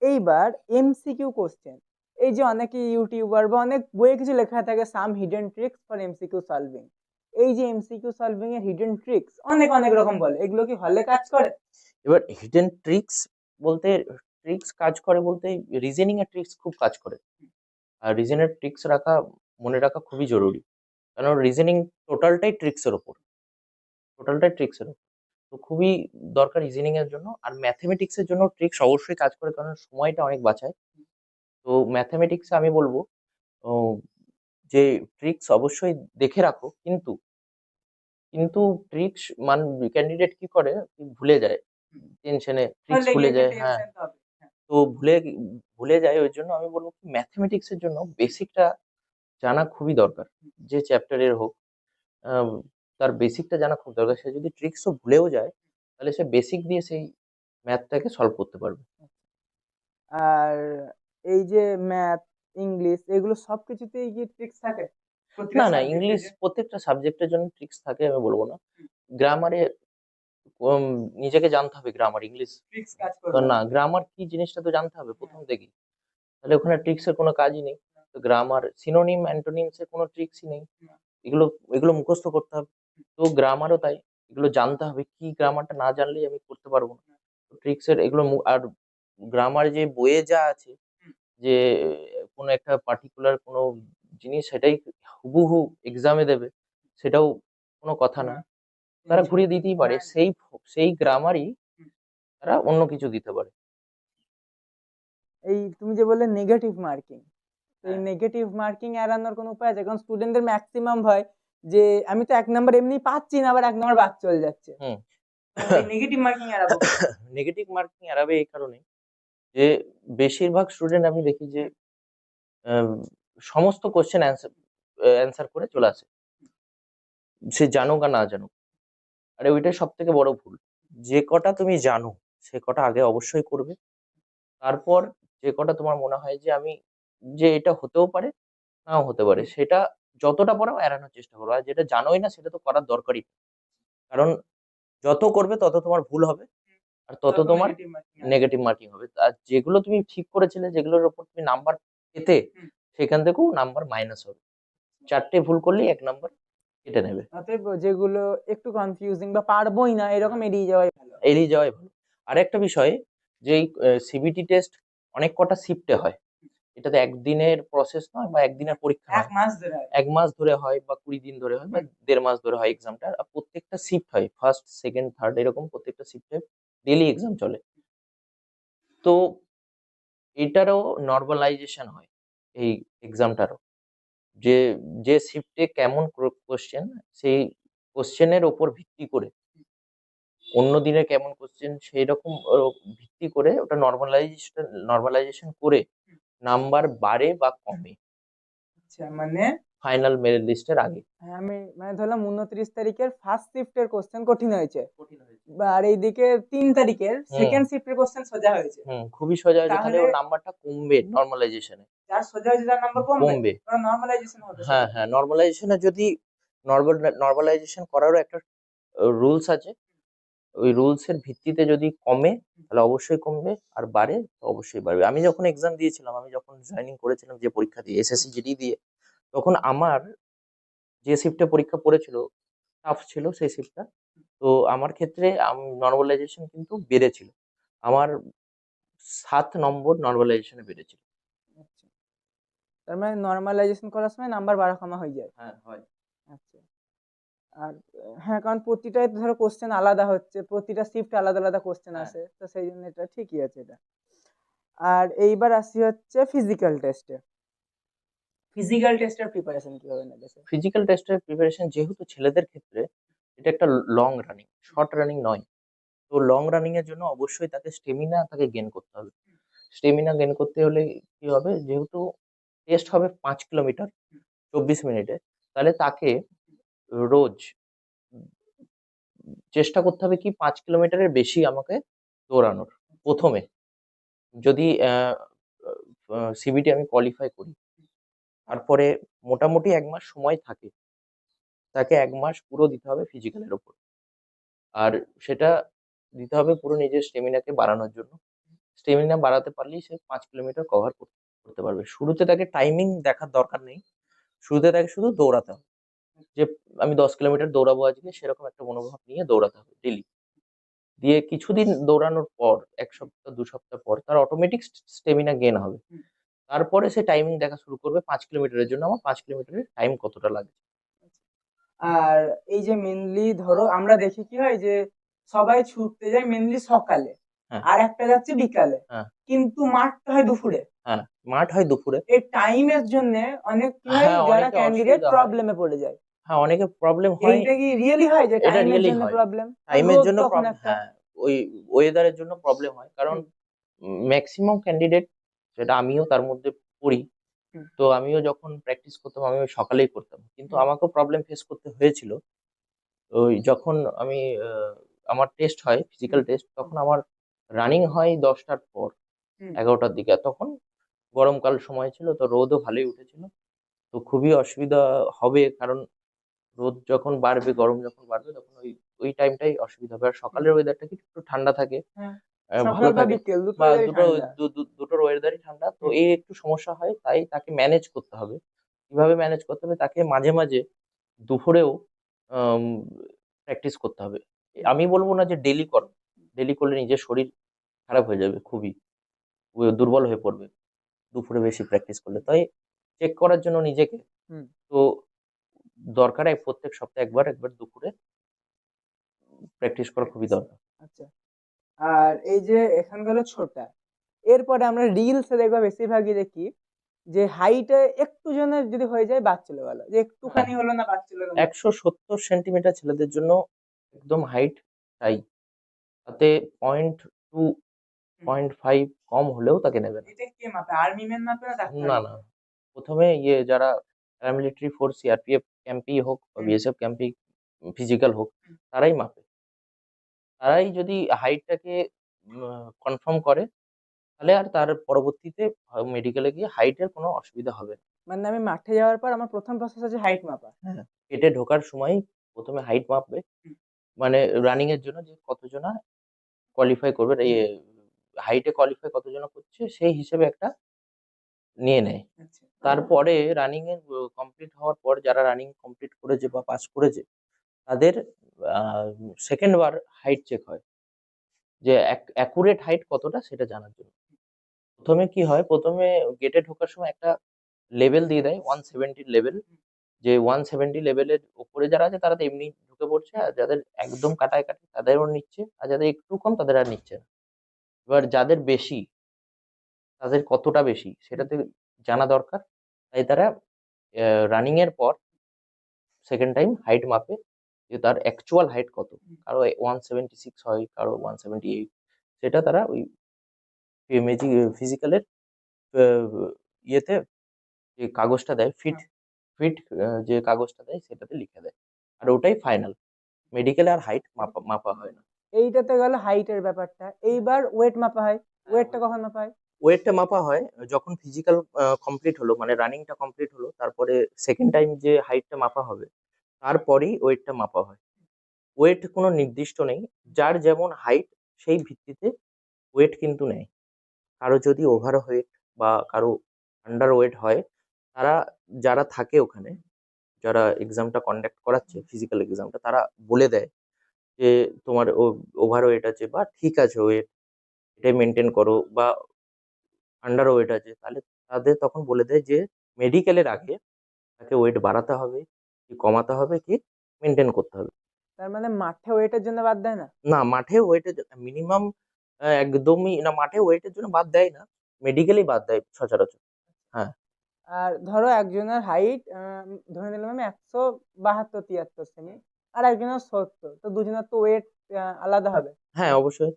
এইবার এমসিকিউ কোশ্চেন, এই যে অনেকে ইউটিউবার বা অনেক বইয়ে কিছু লেখা থাকে some hidden tricks for MCQ solving, এই যে এমসিকিউ সলভিং এর হিডেন ট্রিক্স অনেক অনেক রকম বলে, এগুলো কি হলে কাজ করে? এবার হিডেন ট্রিক্স বলতে কাজ করে বলতে রিজনিং এর ট্রিক্স খুব কাজ করে। আর রিজনের ট্রিক্স মনে রাখা খুবই জরুরি। কারণ রিজনিং টোটালটাই ট্রিক্স এর উপর। টোটালটাই ট্রিক্স এর উপর। তো খুবই দরকার রিজনিং এর জন্য। আর ম্যাথমেটিক্স এর জন্য ট্রিক্স অবশ্যই কাজ করে কারণ সময়টা অনেক বাঁচায়। তো ম্যাথমেটিক্স এ আমি বলব ও যে ট্রিক্স অবশ্যই দেখে রাখো কিন্তু ট্রিক্স ক্যান্ডিডেট কি করে ভুলে যায়। টেনশনে ট্রিক্স ভুলে যায়। হ্যাঁ। তো ভুলে যায় ওই জন্য আমি বলব কি ম্যাথমেটিক্স এর জন্য বেসিকটা জানা খুবই দরকার। যে চ্যাপ্টারের হোক আম তার বেসিকটা জানা খুব দরকার। সে যদি ট্রিক্সও ভুলেও যায় তাহলে সে বেসিক দিয়ে সেই ম্যাথটাকে সলভ করতে পারবে। আর এই যে ম্যাথ, ইংলিশ এগুলো সবকিছুতেই কি ট্রিক্স থাকে? না, না, ইংলিশ প্রত্যেকটা সাবজেক্টের জন্য ট্রিক্স থাকে আমি বলব না। গ্রামারে উম নিজেকে জানতে হবে গ্রামার, ইংলিশ ট্রিক্স কাজ তো না, গ্রামার কি জিনিসটা তো জানতে হবে প্রথম থেকেই। তাহলে ওখানে ট্রিক্স এর কোনো কাজই নেই। তো গ্রামার, সিনোনিম, অ্যান্টোনিমস এর কোনো ট্রিক্সই নেই। এগুলো এগুলো মুখস্থ করতে হবে। তো গ্রামারও তাই। এগুলো জানতে হবে। কি গ্রামারটা না জানলেই আমি করতে পারব না। তো ট্রিক্স এর এগুলো আর গ্রামার যে বইয়ে যা আছে যে কোনো একটা পার্টিকুলার কোনো জিনিস সেটাই হুবহু এক্সামে দেবে সেটাও কোনো কথা না। তারা ঘুরিয়ে দিতেই পারে। সেই গ্রামারই তারা অন্য কিছু দিতে পারে। এই তুমি যে বললে নেগেটিভ মার্কিং, এই হ্যাঁ। নেগেটিভ মার্কিং এড়ানোর কোনো উপায় আছে? কারণ স্টুডেন্টদের ম্যাক্সিমাম ভয় যে আমি তো 1 নাম্বার এমনি পাচ্ছি না, আবার 1 নাম্বার বাদ চলে যাচ্ছে। হুম। এই নেগেটিভ মার্কিং এড়াবো কি করে? নেগেটিভ মার্কিং এড়াবে এই কারণেই যে বেশিরভাগ স্টুডেন্ট আমি দেখি যে আম সমস্ত কোয়েশ্চেন অ্যান্সার করে চলে আসে। সে জানুক আর না জানুক। আরে ওইটাই সবথেকে বড় ভুল। যে কটা তুমি জানো সে কটা আগে অবশ্যই করবে। তারপর যে কটা তোমার মনে হয় যে এটা হতেও পারে, নাও হতে পারে সেটা যতটা পারো এড়ানোর চেষ্টা করো। আর যেটা জানোই না সেটা তো করার দরকারই নেই। কারণ যত করবে তত তোমার ভুল হবে। আর তত তোমার নেগেটিভ মার্কিং হবে। আর যেগুলো তুমি ঠিক করেছিলে, যেগুলোর উপর তুমি নাম্বার পেতে, সেখান থেকেও নাম্বার মাইনাস হবে। ৪ টে ভুল করলেই ১ নাম্বার কেটে নেবে। অতএব যেগুলো একটু কনফিউজিং বা পারবোই না এরকম এড়িয়ে যাওয়াই ভালো। এড়িয়ে যাওয়াই ভালো। আরেকটা বিষয় যে এই সিবিটি টেস্ট অনেক কটা শিফটে হয়। এটা তো একদিনের প্রসেস নয় বা একদিনের পরীক্ষা 1 নয়। মাস ধরে। ১ মাস ধরে হয় বা ২০ দিন ধরে হয় বা ১.৫ মাস ধরে হয় এক্সামটা। আর প্রত্যেকটা শিফট হয়। ফার্স্ট, সেকেন্ড, থার্ড এরকম প্রত্যেকটা শিফটে ডেইলি এক্সাম চলে। তো এটারও নরমালাইজেশন হয় এই এক্সামটারও। যে, যে শিফটে কেমন কোয়েশ্চেন সেই কোয়েশ্চেনের উপর ভিত্তি করে অন্য দিনে কেমন কোয়েশ্চেন সেইরকম ভিত্তি করে ওটা নরমালাইজেশন করে নাম্বার বাড়ে বা কমে আচ্ছা, মানে ফাইনাল মেরিট লিস্টের আগে। হ্যাঁ, আমি মানে ধরলাম 29 তারিখের ফার্স্ট শিফটের কোশ্চেন কঠিন হয়েছে, আর এইদিকে 3 তারিখের হুম, সেকেন্ড শিফটের কোশ্চেন সোজা হয়েছে। খুবই সোজা হয়েছে। তাহলে তাহলে ওর নাম্বারটা কমবে নরমালাইজেশনে। যার সোজা হয়েছে তার নাম্বার কমবে, কমবে। কারণ নরমালাইজেশন হবে। হ্যাঁ, হ্যাঁ, নরমালাইজেশনে যদি নরমালাইজেশন করারও একটা রুলস আছে। ওই রুলস এর ভিত্তিতে যদি কমে তাহলে অবশ্যই কমবে, আর বাড়ে তো অবশ্যই বাড়বে। আমি যখন এক্সাম দিয়েছিলাম, আমি যখন জয়েনিং করেছিলাম যে পরীক্ষা দিয়ে এসএসসি জিডি দিয়ে, তখন আমার যে শিফটে পরীক্ষা পড়েছিল টাফ ছিল সেই শিফটটা। তো আমার ক্ষেত্রে নর্মালাইজেশন কিন্তু বেড়েছিল। আমার 7 নম্বর নর্মালাইজেশনে বেড়েছিল। আচ্ছা, তার মানে নর্মালাইজেশন করার সময় নাম্বার বাড়া কমা হয়ে যায়। হ্যাঁ, হয়। আচ্ছা। আর হ্যাঁ, কারণ প্রতিটাই তো ধরো কোশ্চেন আলাদা হচ্ছে, প্রতিটা শিফট আলাদা আলাদা কোশ্চেন হ্যাঁ। আসে, তো সেই জন্য এটা ঠিকই আছে এটা। আর এইবার আসি হচ্ছে ফিজিক্যাল টেস্টে। ফিজিক্যাল টেস্টের প্রিপারেশন কিভাবে নেবে স্যার? ফিজিক্যাল টেস্টের প্রিপারেশন যেহেতু ছেলেদের ক্ষেত্রে এটা একটা লং রানিং, শর্ট রানিং নয়। তো লং রানিং এর জন্য অবশ্যই তাকে স্টেমিনা গেইন করতে হবে। স্টেমিনা গেইন করতে হলে কি হবে, যেহেতু টেস্ট হবে 5 কিলোমিটার 24 মিনিটে, তাহলে তাকে রোজ চেষ্টা করতে হবে কি 5 কিলোমিটারের বেশি আমাকে দৌড়ানোর। প্রথমে যদি সিবিটি আমি কোয়ালিফাই করি, তারপরে মোটামুটি 1 মাস সময় থাকে। তাকে 1 মাস পুরো দিতে হবে ফিজিক্যালের উপর। আর সেটা দিতে হবে পুরো নিজের স্টেমিনাকে বাড়ানোর জন্য। স্টেমিনা বাড়াতে পারলেই সে 5 কিলোমিটার কভার করতে পারবে। শুরুতে তাকে টাইমিং দেখার দরকার নেই। শুরুতে তাকে শুধু দৌড়াতে হবে। যে আমি 10 কিলোমিটার দৌড়াবো আজকে, সেরকম একটা মনোভাব নিয়ে দৌড়াতে হবে ডেইলি। দিয়ে কিছুদিন দৌড়ানোর পর ১ সপ্তাহ ২ সপ্তাহ পর তার অটোমেটিক স্টেমিনা গেইন হবে। তারপরে সে টাইমিং দেখা শুরু করবে ৫ কিলোমিটারের জন্য আমার ৫ কিলোমিটারের টাইম কতটা লাগে। আর এই যে মেনলি ধরো আমরা দেখি কি হয় যে সবাই ছুটতে যায় মেনলি সকালে, হ্যাঁ। আর একটা যাচ্ছে বিকালে, হ্যাঁ। কিন্তু মাঠটা হয় দুপুরে। হ্যাঁ, মাঠ হয় দুপুরে। এই টাইমের জন্য অনেক কি হয়, হ্যাঁ, যারা অনেকের ক্যান্ডিডেট অসুবিধা হয়। প্রবলেমে পড়ে যায়। হ্যাঁ, অনেকের প্রবলেম হয়। এইটা কি রিয়েলি হয় যে এটা টাইমের রিয়েলি জন্য হয়। প্রবলেম? টাইমের জন্য তখন একটা হ্যাঁ, ওই ওয়েদারের জন্য প্রবলেম হয়। কারণ হুম, মেক্সিমাম ক্যান্ডিডেট, সেটা আমিও তার মধ্যে পড়ি। হুম, তো আমিও যখন প্র্যাকটিস করতাম আমি ওই সকালেই করতাম। কিন্তু হুম, আমাকেও প্রবলেম ফেস করতে হয়েছিল। ওই যখন আমি আমার টেস্ট হয় ফিজিক্যাল টেস্ট, তখন আমার রানিং হয় ১০ টার পর, হুম, ১১ টার দিকে। আর তখন গরমকাল সময় ছিল, তো রোদও ভালোই উঠেছিল। তো খুবই অসুবিধা হবে, কারণ রোদ যখন বাড়বে, গরম যখন বাড়বে, তখন ওই টাইমটাই অসুবিধা হবে। আর সকালের ওয়েদারটা কি একটু ঠান্ডা থাকে, হ্যাঁ, ভালো সকাল বা থাকে। বিকেল বা দুটোই ঠান্ডা। দুটোর ওয়েদারই ঠান্ডা। তো হুম, এই একটু সমস্যা হয়। তাই তাকে ম্যানেজ করতে হবে। কিভাবে ম্যানেজ করতে হবে? তাকে মাঝে, মাঝে দুপুরেও আম প্র্যাকটিস করতে হবে। আমি বলব না যে ডেইলি করো। ডেইলি করলে নিজের শরীর খারাপ হয়ে যাবে খুবই। দুর্বল হয়ে পড়বে দুপুরে বেশি প্র্যাকটিস করলে। তাই চেক করার জন্য নিজেকে, হুম, তো দরকার প্রত্যেক সপ্তাহে একবার দুপুরে প্র্যাকটিস করা খুবই দরকার। আচ্ছা। আর এই যে এখান গেল ছোটা, এরপরে আমরা রিলসে দেখবা বেশিরভাগই দেখি যে হাইটে একটু জনের যদি হয়ে যায় বাদ চলে গেল, যে হ্যাঁ, একটুখানি হলো না বাদ চলে গেল। ১৭০ সেন্টিমিটার ছেলেদের জন্য একদম হাইট চাই। তাতে 0.2, হুম, 0.5 কম হলেও তাকে নেবে না। এটা কে মাপে? আর্মি ম্যান মাপে না ডাক্তার না, না। মাপে? ১ম এ যারা প্যারামিলিটারি ফোর্স সিআরপিএফ ক্যাম্পেই হোক বা হুম, বিএসএফ ক্যাম্পেই ফিজিক্যাল হোক, হুম, তারাই মাপে। তারাই যদি হাইটটাকে কনফার্ম করে, তাহলে আর তার পরবর্তীতে মেডিকেলে গিয়ে হাইটের কোনো অসুবিধা হবে না। মানে আমি মাঠে যাওয়ার পর আমার প্রথম প্রসেস আছে হাইট মাপা। হ্যাঁ। পেটে ঢোকার সময়ই ১ম এ হাইট মাপবে। হুম, মানে রানিং এর জন্য যে কতজনা কোয়ালিফাই করবে, হুম, হাইটে কোয়ালিফাই কতজনা করছে সেই হিসেবে একটা নিয়ে নেয়। আচ্ছা, তারপরে রানিং এর কমপ্লিট হওয়ার পর যারা রানিং কমপ্লিট করেছে বা পাস করেছে, তাদের আ 2nd বার হাইট চেক হয়। যে অ্যাকুরেট হাইট কতটা সেটা জানার জন্য। ১ম এ কি হয়, ১ম এ গেটে ঢোকার সময় একটা লেভেল দিয়ে দেয় 170 লেভেল। যে 170 লেভেলের উপরে যারা আছে তারা তো এমনি ঢুকে পড়ছে। আর যাদের একদম কাটায় তাদেরও নিচ্ছে। আর যাদের একটু কম তাদের আর নিচ্ছে না। এবার যাদের বেশি, তাদের কতটা বেশি সেটা তো জানা দরকার। তাই তারা রানিং এর পর 2nd টাইম হাইট মাপে, যে তার অ্যাকচুয়াল হাইট কত। কারো 176 হয়, কারো 178। সেটা তারা ওই ফিজিক্যালের আ ইয়েতে যে কাগজটা দেয়, ফিট ফিট যে কাগজটা দেয় সেটাতে লিখে দেয়। আর ওটাই ফাইনাল। মেডিকেলে আর হাইট মাপা হয় না। এইটাতে গেল হাইটের ব্যাপারটা। এইবার ওয়েট মাপা হয়। হ্যাঁ, ওয়েটটা কখন মাপা হয়? ওয়েটটা মাপা হয় যখন ফিজিক্যাল কমপ্লিট হলো, মানে রানিংটা কমপ্লিট হলো, তারপরে 2nd টাইম যে হাইটটা মাপা হবে, তারপরেই ওয়েটটা মাপা হয়। ওয়েট কোনো নির্দিষ্ট নেই, যার যেমন হাইট সেই ভিত্তিতে ওয়েট কিন্তু নেয়। কারো যদি ওভার ওয়েট বা কারো আন্ডার ওয়েট হয়, তারা যারা থাকে ওখানে, যারা এক্সামটা কন্ডাক্ট করাচ্ছে ফিজিক্যাল এক্সামটা, তারা বলে দেয় যে তোমার ওভার ওয়েট আছে বা ঠিক আছে ওয়েট, এটাই মেনটেন করো, বা আন্ডার ওয়েট আছে, তাহলে তাদের তখন বলে দেয় যে মেডিকেলের আগে তাকে ওয়েট বাড়াতে হবে কি কমাতে হবে কি মেনটেন করতে হবে। তার মানে মাঠে ওয়েটের জন্য বাদ দেয় না? না, মাঠে ওয়েটের মিনিমাম একদমই না, মাঠে ওয়েটের জন্য বাদ দেয় না, মেডিকেলেই বাদ দেয় সচরাচর। হ্যাঁ, আর ধরো একজনের হাইট ধরে নিলাম আমি 172-73 সেমি, আর একজনের 70, তো দুজনের তো ওয়েট আলাদা হবে। হ্যাঁ, অবশ্যই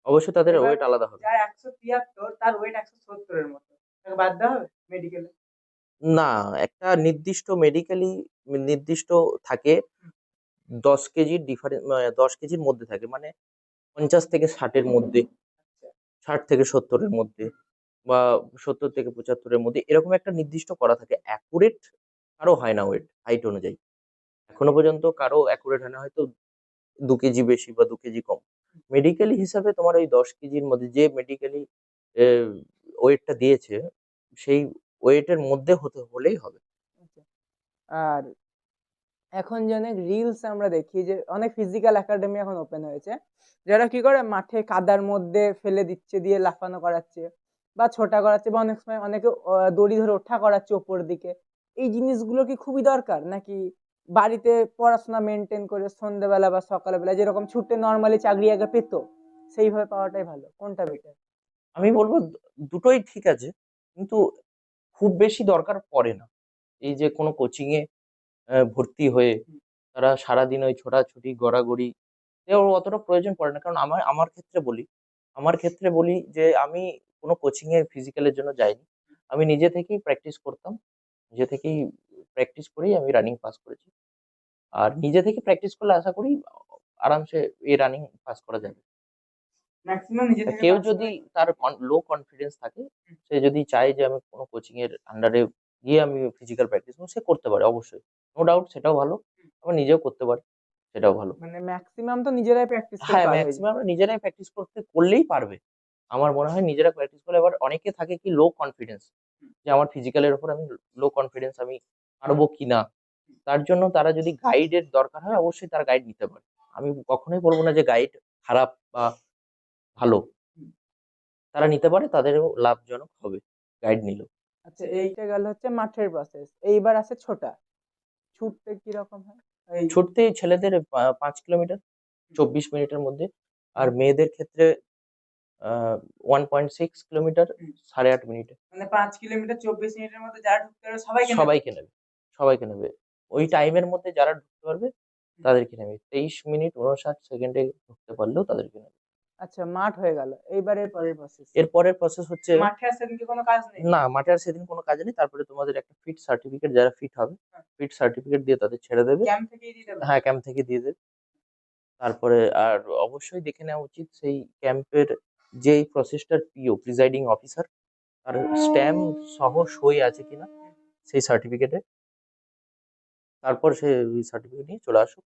অবশ্যই তাদের এবার ওয়েট আলাদা হবে। যার 173 তার ওয়েট 170 এর মতো, তাকে বাদ দেওয়া হবে মেডিকেলে? না, একটা নির্দিষ্ট মেডিকেলি নির্দিষ্ট থাকে, 10 কেজির ডিফারেন্স, 10 কেজির মধ্যে থাকে, মানে 50 থেকে 60 এর মধ্যে, 60 থেকে 70 এর মধ্যে, বা 70 থেকে 75 এর মধ্যে, এরকম একটা নির্দিষ্ট করা থাকে। অ্যাকুরেট কারো হয় না ওয়েট হাইট অনুযায়ী। এখনো পর্যন্ত কারো অ্যাকুরেট হয় না, হয়তো 2 কেজি বেশি বা 2 কেজি কম। মেডিকেলি হিসাবে তোমার ওই 10 কেজির মধ্যে যে মেডিকেলি ওয়েটটা দিয়েছে, সেই ওয়েটের মধ্যে হলেই হবে। আচ্ছা। আর এখন যে অনেক রিলস আমরা দেখি যে অনেক ফিজিক্যাল একাডেমি এখন ওপেন হয়েছে, যারা কি করে মাঠে কাদার মধ্যে ফেলে দিচ্ছে, দিয়ে লাফানো করাচ্ছে বা ছোটা করাচ্ছে, বা অনেক সময় অনেকে দড়ি ধরে ওঠা করাচ্ছে ওপর দিকে। এই জিনিসগুলো কি খুবই দরকার, নাকি বাড়িতে পড়াশোনা মেনটেন করে সন্ধ্যেবেলা বা সকালবেলা যেরকম ছুটে নর্মালি চাকরি আগে পেত সেইভাবে পাওয়াটাই ভালো? কোনটা বেটার? আমি বলবো দুটোই ঠিক আছে, কিন্তু খুব বেশি দরকার পড়ে না। এই যে কোনো কোচিং এ ভর্তি হয়ে তারা সারাদিন ওই ছোটাছুটি গড়াগড়ি, এর অতটা প্রয়োজন পড়ে না। কারণ আমার ক্ষেত্রে বলি যে আমি কোনো কোচিং এ ফিজিক্যালের জন্য যাইনি। আমি নিজে থেকেই প্র্যাকটিস করতাম। নিজে থেকেই প্র্যাকটিস করেই আমি রানিং পাস করেছি। আর নিজে থেকে প্র্যাকটিস করলে আশা করি আরামসে এই রানিং পাস করা যাবে। ম্যাক্সিমাম নিজে থেকে কেউ pass যদি করে। তার লো কনফিডেন্স থাকে, সে যদি চায় যে আমি কোনো কোচিং এর আন্ডারে গিয়ে আমি ফিজিক্যাল প্র্যাকটিস করবো, সে করতে পারে অবশ্যই। নো ডাউট, সেটাও ভালো। আবার নিজেও করতে পারে, সেটাও ভালো। মানে ম্যাক্সিমাম তো নিজেরাই প্র্যাকটিস করে হ্যাঁ, পার হয়ে যায়। ম্যাক্সিমাম আমরা নিজেরাই প্র্যাকটিস করলেই পারবে। আমার মনে হয় নিজেরা প্র্যাকটিস করলে। এবার অনেকে থাকে কি লো কনফিডেন্স, যে আমার ফিজিক্যালের উপর আমি লো কনফিডেন্স, আমি পারবো কিনা। তার জন্য তারা যদি গাইডের দরকার হয়, অবশ্যই তারা গাইড নিতে পারে। আমি কখনোই বলবো না যে গাইড খারাপ বা ভালো। তারা নিতে পারে, তাদেরও লাভজনক হবে গাইড নিলেও। আচ্ছা, এইটা গেল হচ্ছে মাঠের প্রসেস। এইবার আছে ছোটা। ছুটতে কি রকম হয়? এই ছুটতে ছেলেদের 5 কিলোমিটার 24 মিনিটের মধ্যে, আর মেয়েদের ক্ষেত্রে 1.6 কিলোমিটার 8.5 মিনিটে। মানে 5 কিলোমিটার 24 মিনিটের মধ্যে যারা ঢুকতে পারবে সবাইকে নেবে? সবাইকে নেবে, সবাইকে নেবে। ওই টাইমের মধ্যে যারা ঢুকতে পারবে তাদেরকে নেবে। 23 মিনিট 59 সেকেন্ডে ঢুকতে পারলেও তাদেরকে নেবে। আচ্ছা, মাঠ হয়ে গেল। এইবার এর পরের প্রসেস। এর পরের প্রসেস হচ্ছে, মাঠে আর সেদিনকে কোনো কাজ নেই? না, মাঠে আর সেদিন কোনো কাজ নেই। তারপরে তোমাদের একটা ফিট সার্টিফিকেট, যারা ফিট হবে, হ্যাঁ। ফিট সার্টিফিকেট দিয়ে তাদের ছেড়ে দেবে। ক্যাম্প থেকেই দিয়ে দেবে? হ্যাঁ, ক্যাম্প থেকে দিয়ে দেবে। তারপরে আর অবশ্যই দেখে নেওয়া উচিত সেই ক্যাম্পের যেই প্রসেসটার পিও, প্রিজাইডিং অফিসার, তার স্ট্যাম্প সহ সই আছে কিনা সেই সার্টিফিকেটে। তারপর সে ওই সার্টিফিকেট নিয়ে চলে আসুক।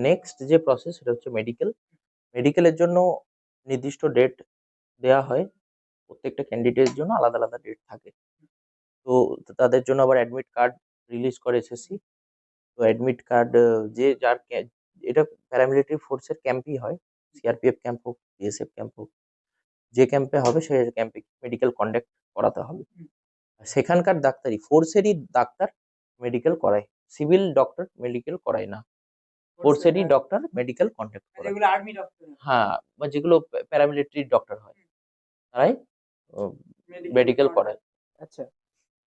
নেক্সট যে প্রসেস সেটা হচ্ছে মেডিকেল। মেডিকেলের জন্য নির্দিষ্ট ডেট দেয়া হয়। প্রত্যেকটা ক্যান্ডিডেটের জন্য আলাদা আলাদা ডেট থাকে। তো তাদের জন্য আবার অ্যাডমিট কার্ড রিলিজ করে এসএসসি। তো অ্যাডমিট কার্ড, যে যার এটা প্যারামিলিটারি ফোর্সের ক্যাম্পই হয়। সিআরপিএফ ক্যাম্প হোক, বিএসএফ ক্যাম্প হোক, যে ক্যাম্পে হবে সেই ক্যাম্পে মেডিকেল কন্ডাক্ট করাতে হবে। আর সেখানকার ডাক্তারই, ফোর্সেরই ডাক্তার মেডিকেল করায়। সিভিল ডক্টর মেডিকেল করায় না। ফোর্সেরই ডক্টর মেডিকেল কন্ডাক্ট করায়। যেগুলো আর্মি ডক্টর। হ্যাঁ, বা যেগুলো প্যারামিলিটারি ডক্টর হয়, তারাই মেডিকেল করায়। আচ্ছা,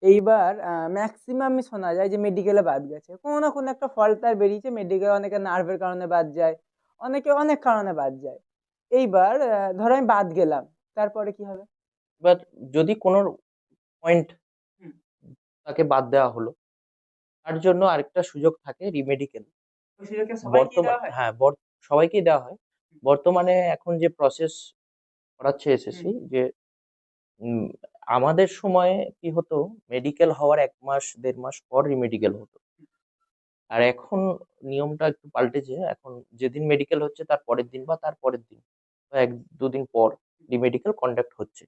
এইবার ম্যাক্সিমাম শোনা যায় যে মেডিকেলে বাদ গেছে, কোনো না কোনো একটা ফল্ট তার বেরিয়েছে মেডিকেল। অনেকে নার্ভের কারণে বাদ যায়, অনেকে অনেক কারণে বাদ যায়। এইবার ধরো আমি বাদ গেলাম, তারপরে কি হবে? এবার যদি কোনো পয়েন্ট তাকে বাদ দেওয়া হলো, তার জন্য আরেকটা সুযোগ থাকে রিমেডিকেল। ওই সুযোগটা সবাইকে দেওয়া হয়? হ্যাঁ, সবাইকেই দেওয়া হয়। বর্তমানে এখন যে প্রসেস করাচ্ছে এসএসসি, যে উম, আমাদের সময়ে কি হতো, মেডিকেল হওয়ার 1 মাস 1.5 মাস পর রিমেডিকেল হতো। আর এখন নিয়মটা একটু পাল্টেছে। এখন যেদিন মেডিকেল হচ্ছে তার পরের দিন বা তার পরের দিন বা ১-২ দিন পর রিমেডিকেল কন্ডাক্ট হচ্ছে।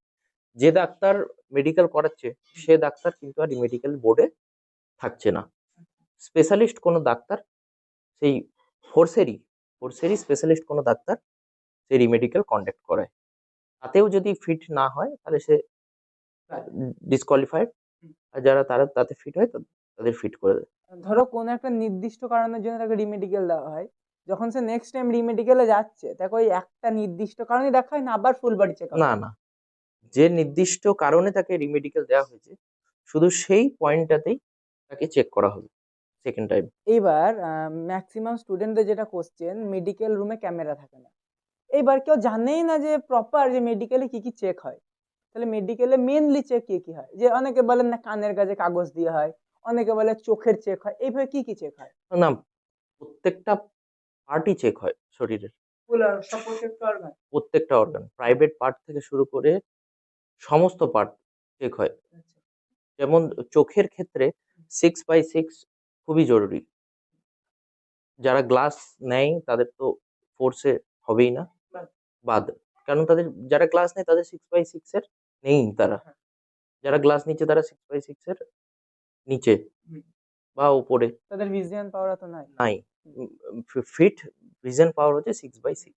যে ডাক্তার মেডিকেল করাচ্ছে সে ডাক্তার কিন্তু আর রিমেডিকেল বোর্ডে থাকছে না। স্পেশালিস্ট কোনো ডাক্তার সেই ফোর্সেরই স্পেশালিস্ট কোনো ডাক্তার সেই রিমেডিকেল কন্ডাক্ট করায়। তাতেও যদি ফিট না হয় তাহলে সে ডিসকোয়ালিফাইড। আর যারা তারা তাতে ফিট হয় তাদের ফিট করে দেয়। ধরো কোনো একটা নির্দিষ্ট কারণের জন্য তাকে রিমেডিকেল দেওয়া হয়, যখন সে নেক্সট টাইম রিমেডিকেলে যাচ্ছে তাকে ওই একটা নির্দিষ্ট কারণে দেখা হয় না আবার ফুল বডি চেকআপ? না, না। যে নির্দিষ্ট কারণে তাকে রিমেডিকেল দেওয়া হয়েছে শুধু সেই পয়েন্টটাতেই তাকে চেক করা হবে সেকেন্ড টাইম। এইবার ম্যাক্সিমাম স্টুডেন্টদের যেটা কোশ্চেন, মেডিকেল রুমে ক্যামেরা থাকে না। এইবার কেউ জানেই না যে প্রপার যে মেডিকেলে কি কি চেক হয়। তাহলে মেডিকেলে মেনলি চেক কি কি হয়? যে অনেকে বলেন না কানের কাছে কাগজ দিয়ে হয়, অনেকে বলে চোখের চেক হয়, এইভাবে কি কি চেক হয়? না, প্রত্যেকটা পার্টই চেক হয় শরীরের। সব প্রত্যেকটা অর্গান? প্রত্যেকটা অর্গান প্রাইভেট পার্ট থেকে শুরু করে সমস্ত পার্ট চেক হয়। যেমন চোখের ক্ষেত্রে 6/6 খুবই জরুরি। যারা গ্লাস নেয় তাদের তো ফোর্সে হবেই না, বাদ। কারণ তাদের যারা গ্লাস নেয় তাদের 6/6 এর নেই তারা। যারা গ্লাস নিচ্ছে তারা 6/6 এর নিচে বা উপরে তাদের ভিজিয়ান পাওয়ার তো নাই। নাই। ফিট ভিশন পাওয়ার হচ্ছে 6/6।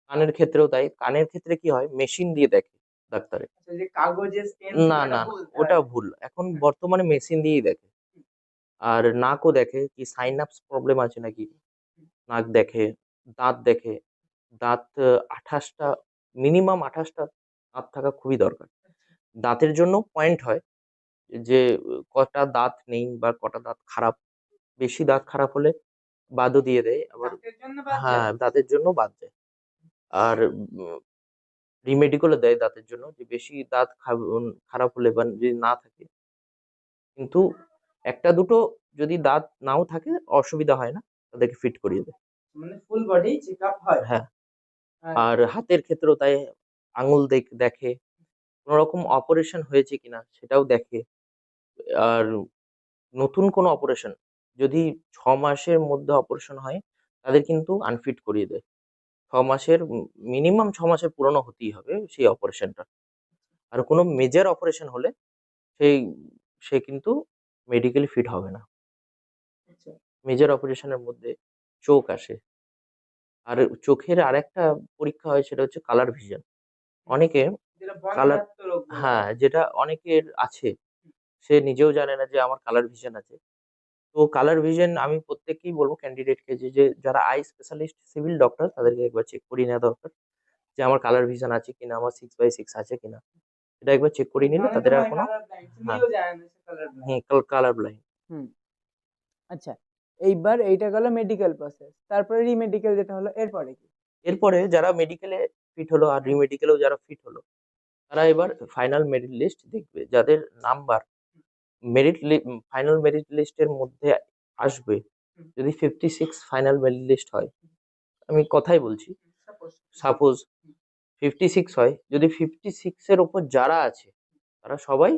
কানের ক্ষেত্রেও তাই। কানের ক্ষেত্রে কি হয় মেশিন দিয়ে দেখে ডাক্তারে। যে কাগজে স্টেন না, না, না, ওটা ভুল। এখন বর্তমানে মেশিন দিয়েই দেখে। আর নাকও দেখে কি সাইনাপস প্রবলেম আছে নাকি, নাক দেখে, দাঁত দেখে। দাঁত ২৮ টা মিনিমাম ২৮ টা দাঁত থাকা খুবই দরকার। দাঁতের জন্য পয়েন্ট হয় যে কটা দাঁত নেই বা কটা দাঁত খারাপ। বেশি দাঁত খারাপ হলে বাদও দিয়ে দেয়। আবার হ্যাঁ, দাঁতের জন্য বাদ দেয়। আর রিমেডিকেলও দেয় দাঁতের জন্য যে বেশি দাঁত খারাপ হলে বা যদি না থাকে। কিন্তু ১টা-২টো যদি দাঁত নাও থাকে অসুবিধা হয় না। তাদেরকে ফিট করিয়ে দেয়। মানে ফুল বডি চেকআপ হয়। হ্যাঁ। আর হাতের ক্ষেত্রেও তাই আঙুল দেখে। কোন রকম অপারেশন হয়েছে কিনা সেটাও দেখে। আর নতুন কোনো অপারেশন যদি ৬ মাসের মধ্যে অপারেশন হয় তাদের কিন্তু আনফিট করিয়ে দেয়। ৬ মাসের মিনিমাম ৬ মাসের পুরনো হতেই হবে সেই অপারেশনটা। আর কোনো মেজর অপারেশন হলে সেই সে কিন্তু মেডিকেলি ফিট হবে না। মেজর অপারেশনের মধ্যে চোখ আসে। আর চোখের আরেকটা পরীক্ষা হয় সেটা হচ্ছে কালার ভিশন। অনেকে কালার হ্যাঁ, যেটা অনেকের আছে। সে নিজেও জানে না যে আমার কালার ভিশন আছে। তো কালার ভিশন আমি প্রত্যেককেই বলব ক্যান্ডিডেটকে যে যারা আই স্পেশালিস্ট সিভিল ডক্টর তাদেরকে একবার চেক করিয়ে নেওয়া দরকার। যে আমার কালার ভিশন আছে কিনা, আমার 6/6 আছে কিনা। এটা একবার চেক করিয়ে নিলে তাদের আর কোনো হ্যাঁ, কালার ব্লাইন্ড। হুম। আচ্ছা, এইবার এইটা গেল মেডিকেল প্রসেস। তারপরে রিমেডিকেল যেটা হলো এরপরে কি? এরপরে যারা মেডিকেলে ফিট হলো আর রিমেডিকেলেও যারা ফিট হলো তারা এবার ফাইনাল মেরিট লিস্ট দেখবে। যাদের নাম্বার ফাইনাল মেরিট লিস্টের মধ্যে আসবে যদি 56 ফাইনাল মেরিট লিস্ট হয়, আমি কথাই বলছি, সাপোজ 56 হয়, যদি 56 এর উপর যারা আছে তারা সবাই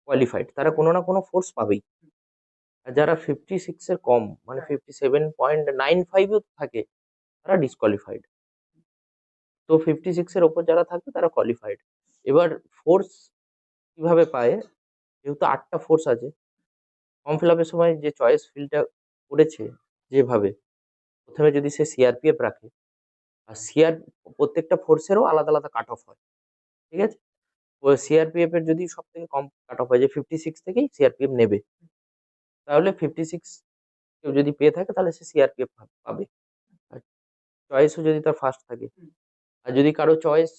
কোয়ালিফাইড, তারা কোনো না কোনো ফোর্স পাবেই। আর যারা 56 এর কম মানে 57.95 ও থাকে তারা ডিসকোয়ালিফাইড। তো 56 এর উপর যারা থাকবে তারা কোয়ালিফাইড। এবার ফোর্স কিভাবে পায়? যেহেতু ৮টা ফোর্স আছে, ফর্ম ফিল আপের সময় যে চয়েস ফিল্ডটা করেছে যেভাবে, প্রথমে যদি সে সিআরপিএফ রাখে আর প্রত্যেকটা ফোর্সেরও আলাদা, আলাদা কাট অফ হয়। ঠিক আছে? ও সিআরপিএফ এর যদি সবথেকে কম কাট অফ হয় যে 56 থেকেই সিআরপিএফ নেবে। তাহলে 56 কেউ যদি পেয়ে থাকে তাহলে সে সিআরপিএফ পাবে। আর চয়েসও যদি তার ফার্স্ট থাকে। আর যদি কারো চয়েস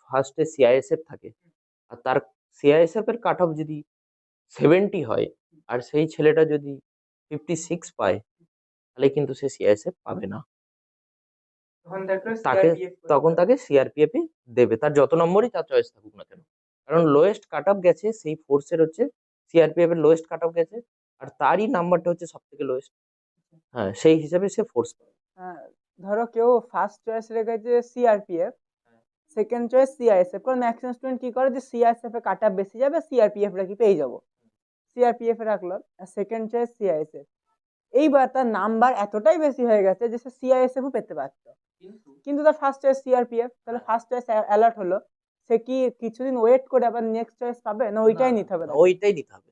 ফার্স্টে সিআইএসএফ থাকে আর তার সিআইএসএফ এর কাট অফ যদি 70 হয় আর সেই ছেলেটা যদি 56 পায় তাহলে কিন্তু সে সিআইএসএফ পাবে না। তখন তাকে সিআরপিএফ ই দেবে। তার যত নম্বরই তার চয়েস থাকুক না কেন। কারণ লোয়েস্ট কাট অফ গেছে সেই ফোর্সের হচ্ছে সিআরপিএফ এর লোয়েস্ট কাট অফ গেছে আর তারই নাম্বারটা হচ্ছে সবথেকে লোয়েস্ট। হ্যাঁ, সেই হিসাবে সে ফোর্স পাবে। ধরো কেউ ফার্স্ট চয়েস রেখেছে সিআরপিএফ, সেকেন্ড চয়েস সিআইএসএফ। কারণ ম্যাক্সিমাম স্টুডেন্ট কি করে যে সিআইএসএফ এ কাট অফ বেশি যাবে, সিআরপিএফ রাখি পেয়ে যাবো, সিআরপিএফ এ রাখলো। আর সেকেন্ড চয়েস সিআইএসএফ। এইবার তার নাম্বার এতটাই বেশি হয়ে গেছে যে সে সিআইএসএফ ও পেতে পারতো, কিন্তু তার ফার্স্ট চয়েস সিআরপিএফ। তাহলে ফার্স্ট চয়েস অ্যালার্ট হলো, সে কি কিছুদিন ওয়েট করে আবার নেক্সট চয়েস পাবে, না ওইটাই নিতে হবে তাকে? ওইটাই নিতে হবে,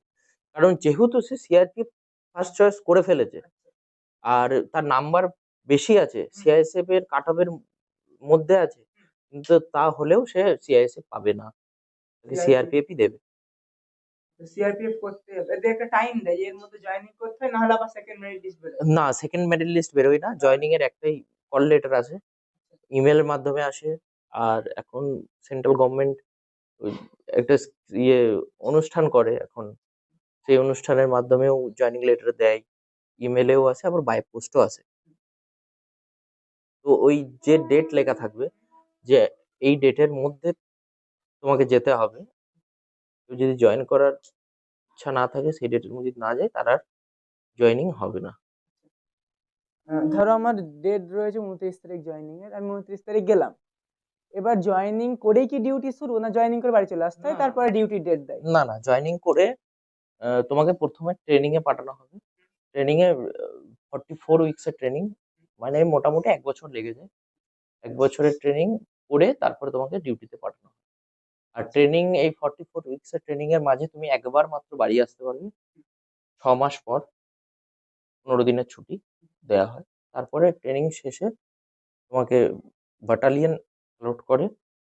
কারণ যেহেতু সে সিআরপিএফ ফার্স্ট চয়েস করে ফেলেছে আর তার নাম্বার বেশি আছে, সিআইএসএফ এর কাট অফের মধ্যে আছে, কিন্তু তা হলেও সে সিআইএসএফ পাবে না, সিআরপিএফই দেবে। সিআরপিএফ করতে হবে, এদের একটা টাইম দেয় যে এর মধ্যে জয়েনিং করতে হয়, না হলে আবার সেকেন্ড মেরিট লিস্ট বেরোয়। না, সেকেন্ড মেরিট লিস্ট বেরোয় না, জয়নিং এর একটাই কল লেটার আসে, ইমেলের মাধ্যমে আসে। আর এখন সেন্ট্রাল গভর্নমেন্ট একটা ইয়ে অনুষ্ঠান করে এখন, সেই অনুষ্ঠানের মাধ্যমেও জয়নিং লেটার দেয়, ইমেলেও আসে, আবার বাই পোস্টও আসে। তো ওই যে ডেট লেখা থাকবে যে এই ডেটের মধ্যে তোমাকে যেতে হবে, কেউ যদি জয়েন করার ইচ্ছা না থাকে, সেই ডেটের মধ্যে যদি না যায়, তার আর জয়নিং হবে না। ধরো আমার ডেট রয়েছে 29 তারিখ জয়েনিং এর, আমি 29 তারিখ গেলাম, এবার জয়েনিং করেই কি ডিউটি শুরু, না জয়েনিং করে বাড়ি চলে আসতে হয় তারপরে ডিউটি ডেট দেয়? না না, জয়েনিং করে তোমাকে প্রথমে ট্রেনিং এ পাঠানো হবে। ট্রেনিং এ 44 উইকস এর ট্রেনিং, মানে মোটামুটি 1 বছর লেগে যায়। 1 বছরের ট্রেনিং করে তারপরে তোমাকে ডিউটিতে পাঠানো হবে। আর ট্রেনিং এই 44 উইকস এর ট্রেনিং এর মাঝে তুমি একবার মাত্র বাড়ি আসতে পারবে। 6 মাস পর 15 দিনের ছুটি দেয়া হয়। তারপরে ট্রেনিং শেষে তোমাকে ব্যাটালিয়ন অ্যালট করে,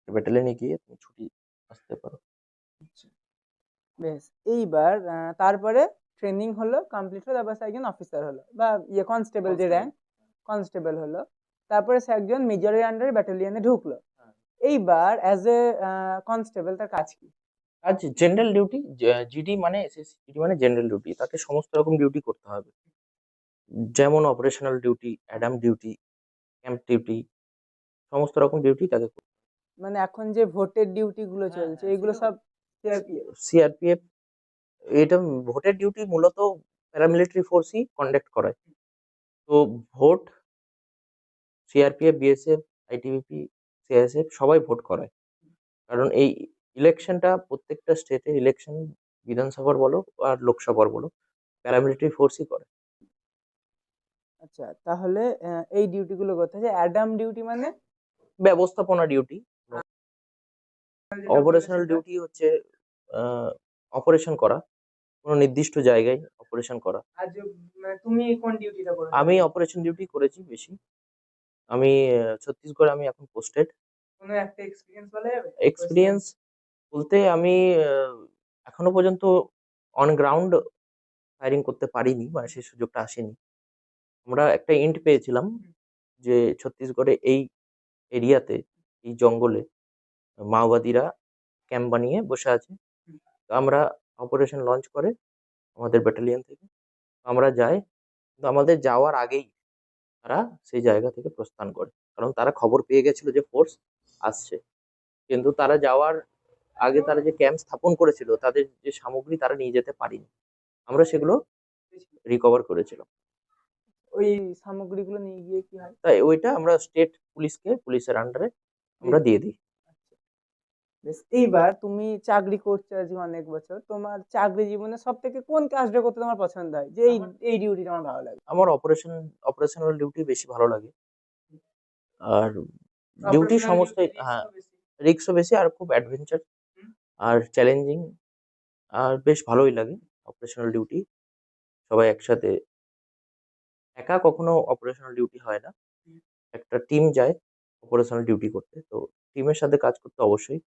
ব্যাটালিয়নে গিয়ে তুমি ছুটি আসতে পারো। বেশ, এইবার তারপরে ট্রেনিং হলো, কমপ্লিট হলো, তারপর সে একজন অফিসার হলো, বা ইয়ে কনস্টেবল, যে র্যাঙ্ক কনস্টেবল হলো, তারপরে সে একজন মেজরের আন্ডারে ব্যাটালিয়নে ঢুকলো। এইবার অ্যাজ এ কনস্টেবল তার কাজ কি? আজ জেনারেল ডিউটি, জিডি মানে এসএসসি, জিডি মানে জেনারেল ডিউটি, তাকে সমস্ত রকম ডিউটি করতে হবে, যেমন operational duty, Adam duty, camp duty, সমস্ত রকম ডিউটি তাকে করতে হবে। মানে এখন যে ভোটের ডিউটি গুলো চলছে এগুলো সব সিআরপিএফ? সিআরপিএফ এটা ভোটের ডিউটি মূলত প্যারামিলিটারি ফোর্সই কন্ডাক্ট করায়। তো vote CRPF, BSF, ITBP, CISF সবাই ভোট করায়, কারণ এই ইলেকশনটা প্রত্যেকটা স্টেটের ইলেকশন, বিধানসভার বলো আর লোকসভার বলো, প্যারামিলিটারি ফোর্সই করে। আচ্ছা, তাহলে এই ডিউটি গুলো করতে হয়। অ্যাডাম ডিউটি মানে? ব্যবস্থাপনা ডিউটি। অপারেশনাল ডিউটি হচ্ছে অপারেশন করা, কোনো নির্দিষ্ট জায়গায় অপারেশন করা। আর তুমি কোন ডিউটিটা করো? আমি অপারেশন ডিউটি করেছি বেশি। আমি ছত্তিশগড়ে আমি এখন পোস্টেড। কোনো একটা এক্সপিরিয়েন্স বলা যাবে? এক্সপিরিয়েন্স বলতে আমি এখনো পর্যন্ত অন গ্রাউন্ড ফায়ারিং করতে পারিনি, মানে সেই সুযোগটা আসেনি। আমরা একটা ইন্ট পেয়েছিলাম যে ছত্তিশগড়ে এই এরিয়াতে, এই জঙ্গলে মাওবাদীরা ক্যাম্প বানিয়ে বসে আছে। তো আমরা অপারেশন লঞ্চ করে আমাদের ব্যাটালিয়ন থেকে আমরা যাই, কিন্তু আমাদের যাওয়ার আগেই তারা সেই জায়গা থেকে প্রস্থান করে, কারণ তারা খবর পেয়ে গেছিল যে ফোর্স আসছে। কিন্তু তারা যাওয়ার আগে তারা যে ক্যাম্প স্থাপন করেছিল, তাদের যে সামগ্রী তারা নিয়ে যেতে পারেনি, আমরা সেগুলো রিকভার করেছিলাম। ওই সামগ্রীগুলো নিয়ে গিয়ে কি হয়? তাই ওইটা আমরা স্টেট পুলিশকে, পুলিশের আন্ডারে আমরা দিয়ে দিই। বেশ, এইবার তুমি চাকরি করছো আজকে অনেক বছর, তোমার চাকরি জীবনে সব থেকে কোন কাজটা করতে তোমার পছন্দ হয়, যে এই ডিউটিটা আমার ভালো লাগে? আমার অপারেশনাল ডিউটি বেশি ভালো লাগে। আর ডিউটি সমস্ত, হ্যাঁ, রিস্কও বেশি আর খুব অ্যাডভেঞ্চার আর চ্যালেঞ্জিং, আর বেশ ভালোই লাগে অপারেশনাল ডিউটি। সবাই একসাথে, একা কখনো অপারেশনাল ডিউটি হয় না, একটা টিম যায় অপারেশনাল ডিউটি করতে, তো টিমের সাথে কাজ করতে অবশ্যই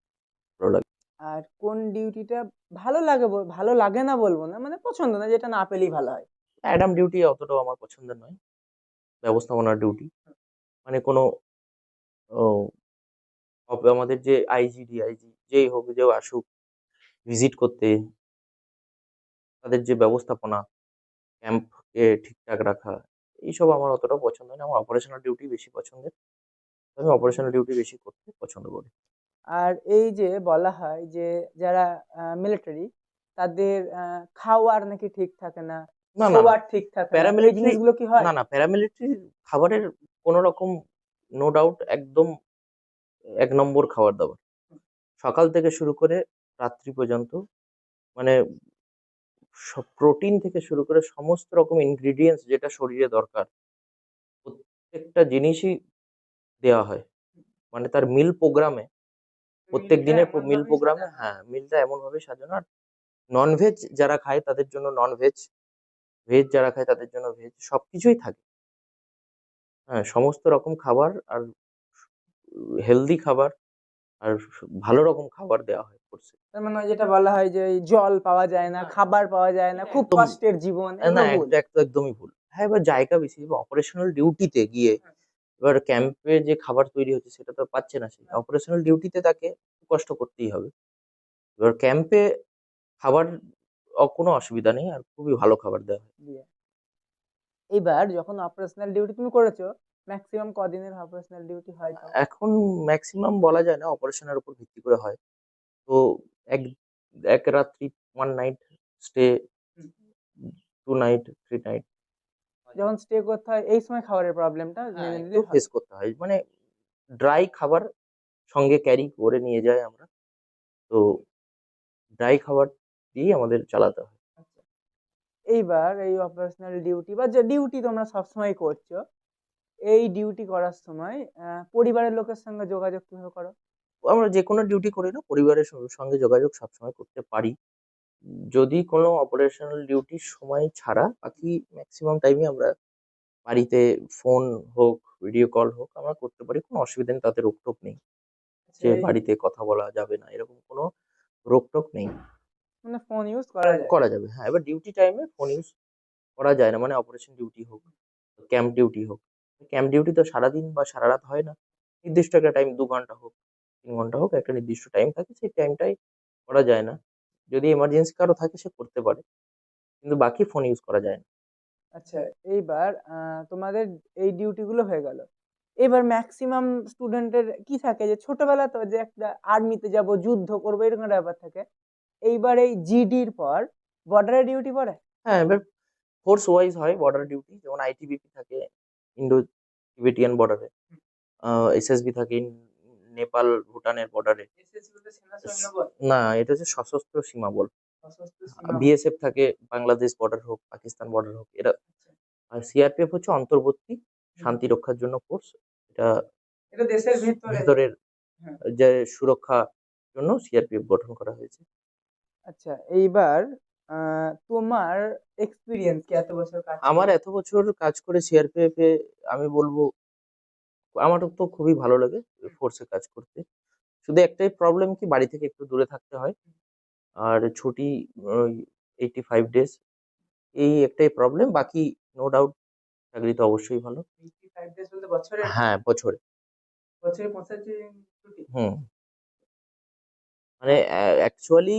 ভালো লাগে। আর কোন ডিউটিটা ভালো লাগে? ভালো লাগে না বলবো না, মানে পছন্দ না, যেটা না পেলেই ভালো হয়। অ্যাডাম ডিউটি অতটাও আমার পছন্দের নয়। ব্যবস্থাপনার ডিউটি মানে কোনো আমাদের যে আইজি, ডিআইজি যেই হোক, যে আসুক ভিজিট করতে, তাদের যে ব্যবস্থাপনা, ক্যাম্পকে ঠিকঠাক রাখা, এইসব আমার অতটা পছন্দ না। আমার অপারেশনাল ডিউটি বেশি পছন্দের, আমি অপারেশনাল ডিউটি বেশি করতে পছন্দ করি। আর এই যে বলা হয় যে যারা মিলিটারি, তাদের খাওয়ার নাকি ঠিক থাকে না, না না, শোয়ার ঠিক থাকে না, এই প্যারামিলিটারি, জিনিসগুলো কি হয়? না না, প্যারামিলিটারি খাবারের কোনো রকম নো ডাউট, একদম 1 নম্বর খাবার দাবার। সকাল থেকে শুরু করে রাত্রি পর্যন্ত, মানে সব প্রোটিন থেকে শুরু করে সমস্ত রকম ইনগ্রিডিয়েন্টস যেটা শরীরে দরকার প্রত্যেকটা জিনিসই দেওয়া হয়। মানে তার মিল প্রোগ্রামে প্রত্যেক দিনের মিল প্রোগ্রামে হ্যাঁ মিলটা এমনভাবে সাজানো। আর ননভেজ যারা খায় তাদের জন্য ননভেজ, ভেজ যারা খায় তাদের জন্য ভেজ, সবকিছুই থাকে। হ্যাঁ, সমস্ত রকম খাবার আর হেলদি খাবার আর ভালো রকম খাবার দেওয়া হয় কোর্সে। তার মানে ওই যেটা বলা হয় যে এই জল পাওয়া যায় না, খাবার পাওয়া যায় না, খুব একদম কষ্টের জীবন, না, এগুলো ভুল। এটা একদমই ভুল। হ্যাঁ, এবার জায়গা বেশি, এবার অপারেশনাল ডিউটিতে গিয়ে এবার ক্যাম্পে যে খাবার তৈরি হচ্ছে সেটা তো পাচ্ছে না সে। অপারেশনাল ডিউটিতে তাকে কষ্ট করতেই হবে। এবার ক্যাম্পে খাবার কোনো অসুবিধা নেই আর খুবই ভালো খাবার দেওয়া হয়। দিয়ে এইবার যখন অপারেশনাল ডিউটি তুমি করেছো, ম্যাক্সিমাম কদিনের অপারেশনাল ডিউটি হয় তাও? এখন ম্যাক্সিমাম বলা যায় না, অপারেশনের উপর ভিত্তি করে হয়। তো এক এক রাত্রি 1 নাইট স্টে, 2 নাইট, 3 নাইট যখন স্টে করতে হয় এই সময় খাবারের প্রবলেমটা মেনে একটু নিলেই হয়। ফেস করতে হয়। মানে ড্রাই খাবার সঙ্গে ক্যারি করে নিয়ে যাই আমরা। তো ড্রাই খাবার দিয়েই আমাদের চালাতে হয়। এইবার এই অপারেশনাল ডিউটি বা যে ডিউটি তোমরা সবসময় করছো, এই ডিউটি করার সময় পরিবারের লোকের সঙ্গে যোগাযোগ কিভাবে করো? আমরা যেকোনো ডিউটি করি না, পরিবারের সঙ্গে যোগাযোগ সবসময় করতে পারি। যদি কোনো অপারেশনাল ডিউটির সময় ছাড়া বাকি ম্যাক্সিমাম টাইমই আমরা বাড়িতে ফোন হোক, ভিডিও কল হোক আমরা করতে পারি। কোনো অসুবিধা নেই, তাতে রোকটোক নেই। যে বাড়িতে কথা বলা যাবে না এরকম কোনো রোকটোক নেই। মানে ফোন ইউজ করা যায়? করা যাবে। হ্যাঁ, এবার ডিউটি টাইমে ফোন ইউজ করা যায় না। মানে অপারেশন ডিউটি হোক, ক্যাম্প ডিউটি হোক। ক্যাম্প ডিউটি তো সারাদিন বা সারারাত হয় না। নির্দিষ্ট একটা টাইম ২ ঘন্টা হোক, ৩ ঘন্টা হোক, একটা নির্দিষ্ট টাইম থাকে। সেই টাইমটাই করা যায় না। যদি এমার্জেন্সি কারো থাকে সে করতে পারে। কিন্তু বাকি ফোন ইউজ করা যায় না। আচ্ছা, এইবার তোমাদের এই ডিউটি গুলো হয়ে গেল। এবার ম্যাক্সিমাম স্টুডেন্টের কি থাকে যে ছোটবেলা তো যে একটা আর্মিতে যাব, যুদ্ধ করবো, এরকম একটা ব্যাপার থাকে। এইবার এই জিডির পর বর্ডারে ডিউটি পড়ে? হ্যাঁ, এবার ফোর্স ওয়াইজ হয় বর্ডার ডিউটি। যেমন আইটিবিপি থাকে ইন্ডো তিবেটিয়ান বর্ডারে। এসএসবি থাকে নেপাল ভুটানের বর্ডারে। না, এটা হচ্ছে সশস্ত্র সীমা বল। বিএসএফ থাকে বাংলাদেশ বর্ডার হোক, পাকিস্তান বর্ডার হোক, এরা। আর সিআরপিএফ হচ্ছে অন্তর্বর্তী শান্তি রক্ষার জন্য ফোর্স। এটা এটা দেশের ভেতরের হ্যাঁ। যে সুরক্ষার জন্য সিআরপিএফ গঠন করা হয়েছে। আচ্ছা, এইবার তোমার এক্সপিরিয়েন্স কি এত বছর কাজ আমার করে? এত বছর কাজ করে সিআরপিএফ এ আমি বলবো আমার তো খুবই ভালো লাগে ফোর্সে কাজ করতে। শুধু একটাই প্রবলেম কি বাড়ি থেকে একটু দূরে থাকতে হয়। আর ছুটি ওই 85 ডেজ, এই একটাই প্রবলেম। বাকি নো ডাউট চাকরি তো অবশ্যই ভালো। 85 ডেজ বলতে বছরে? হ্যাঁ, বছরে। বছরে 85 দিন ছুটি? হুম। মানে অ্যাকচুয়ালি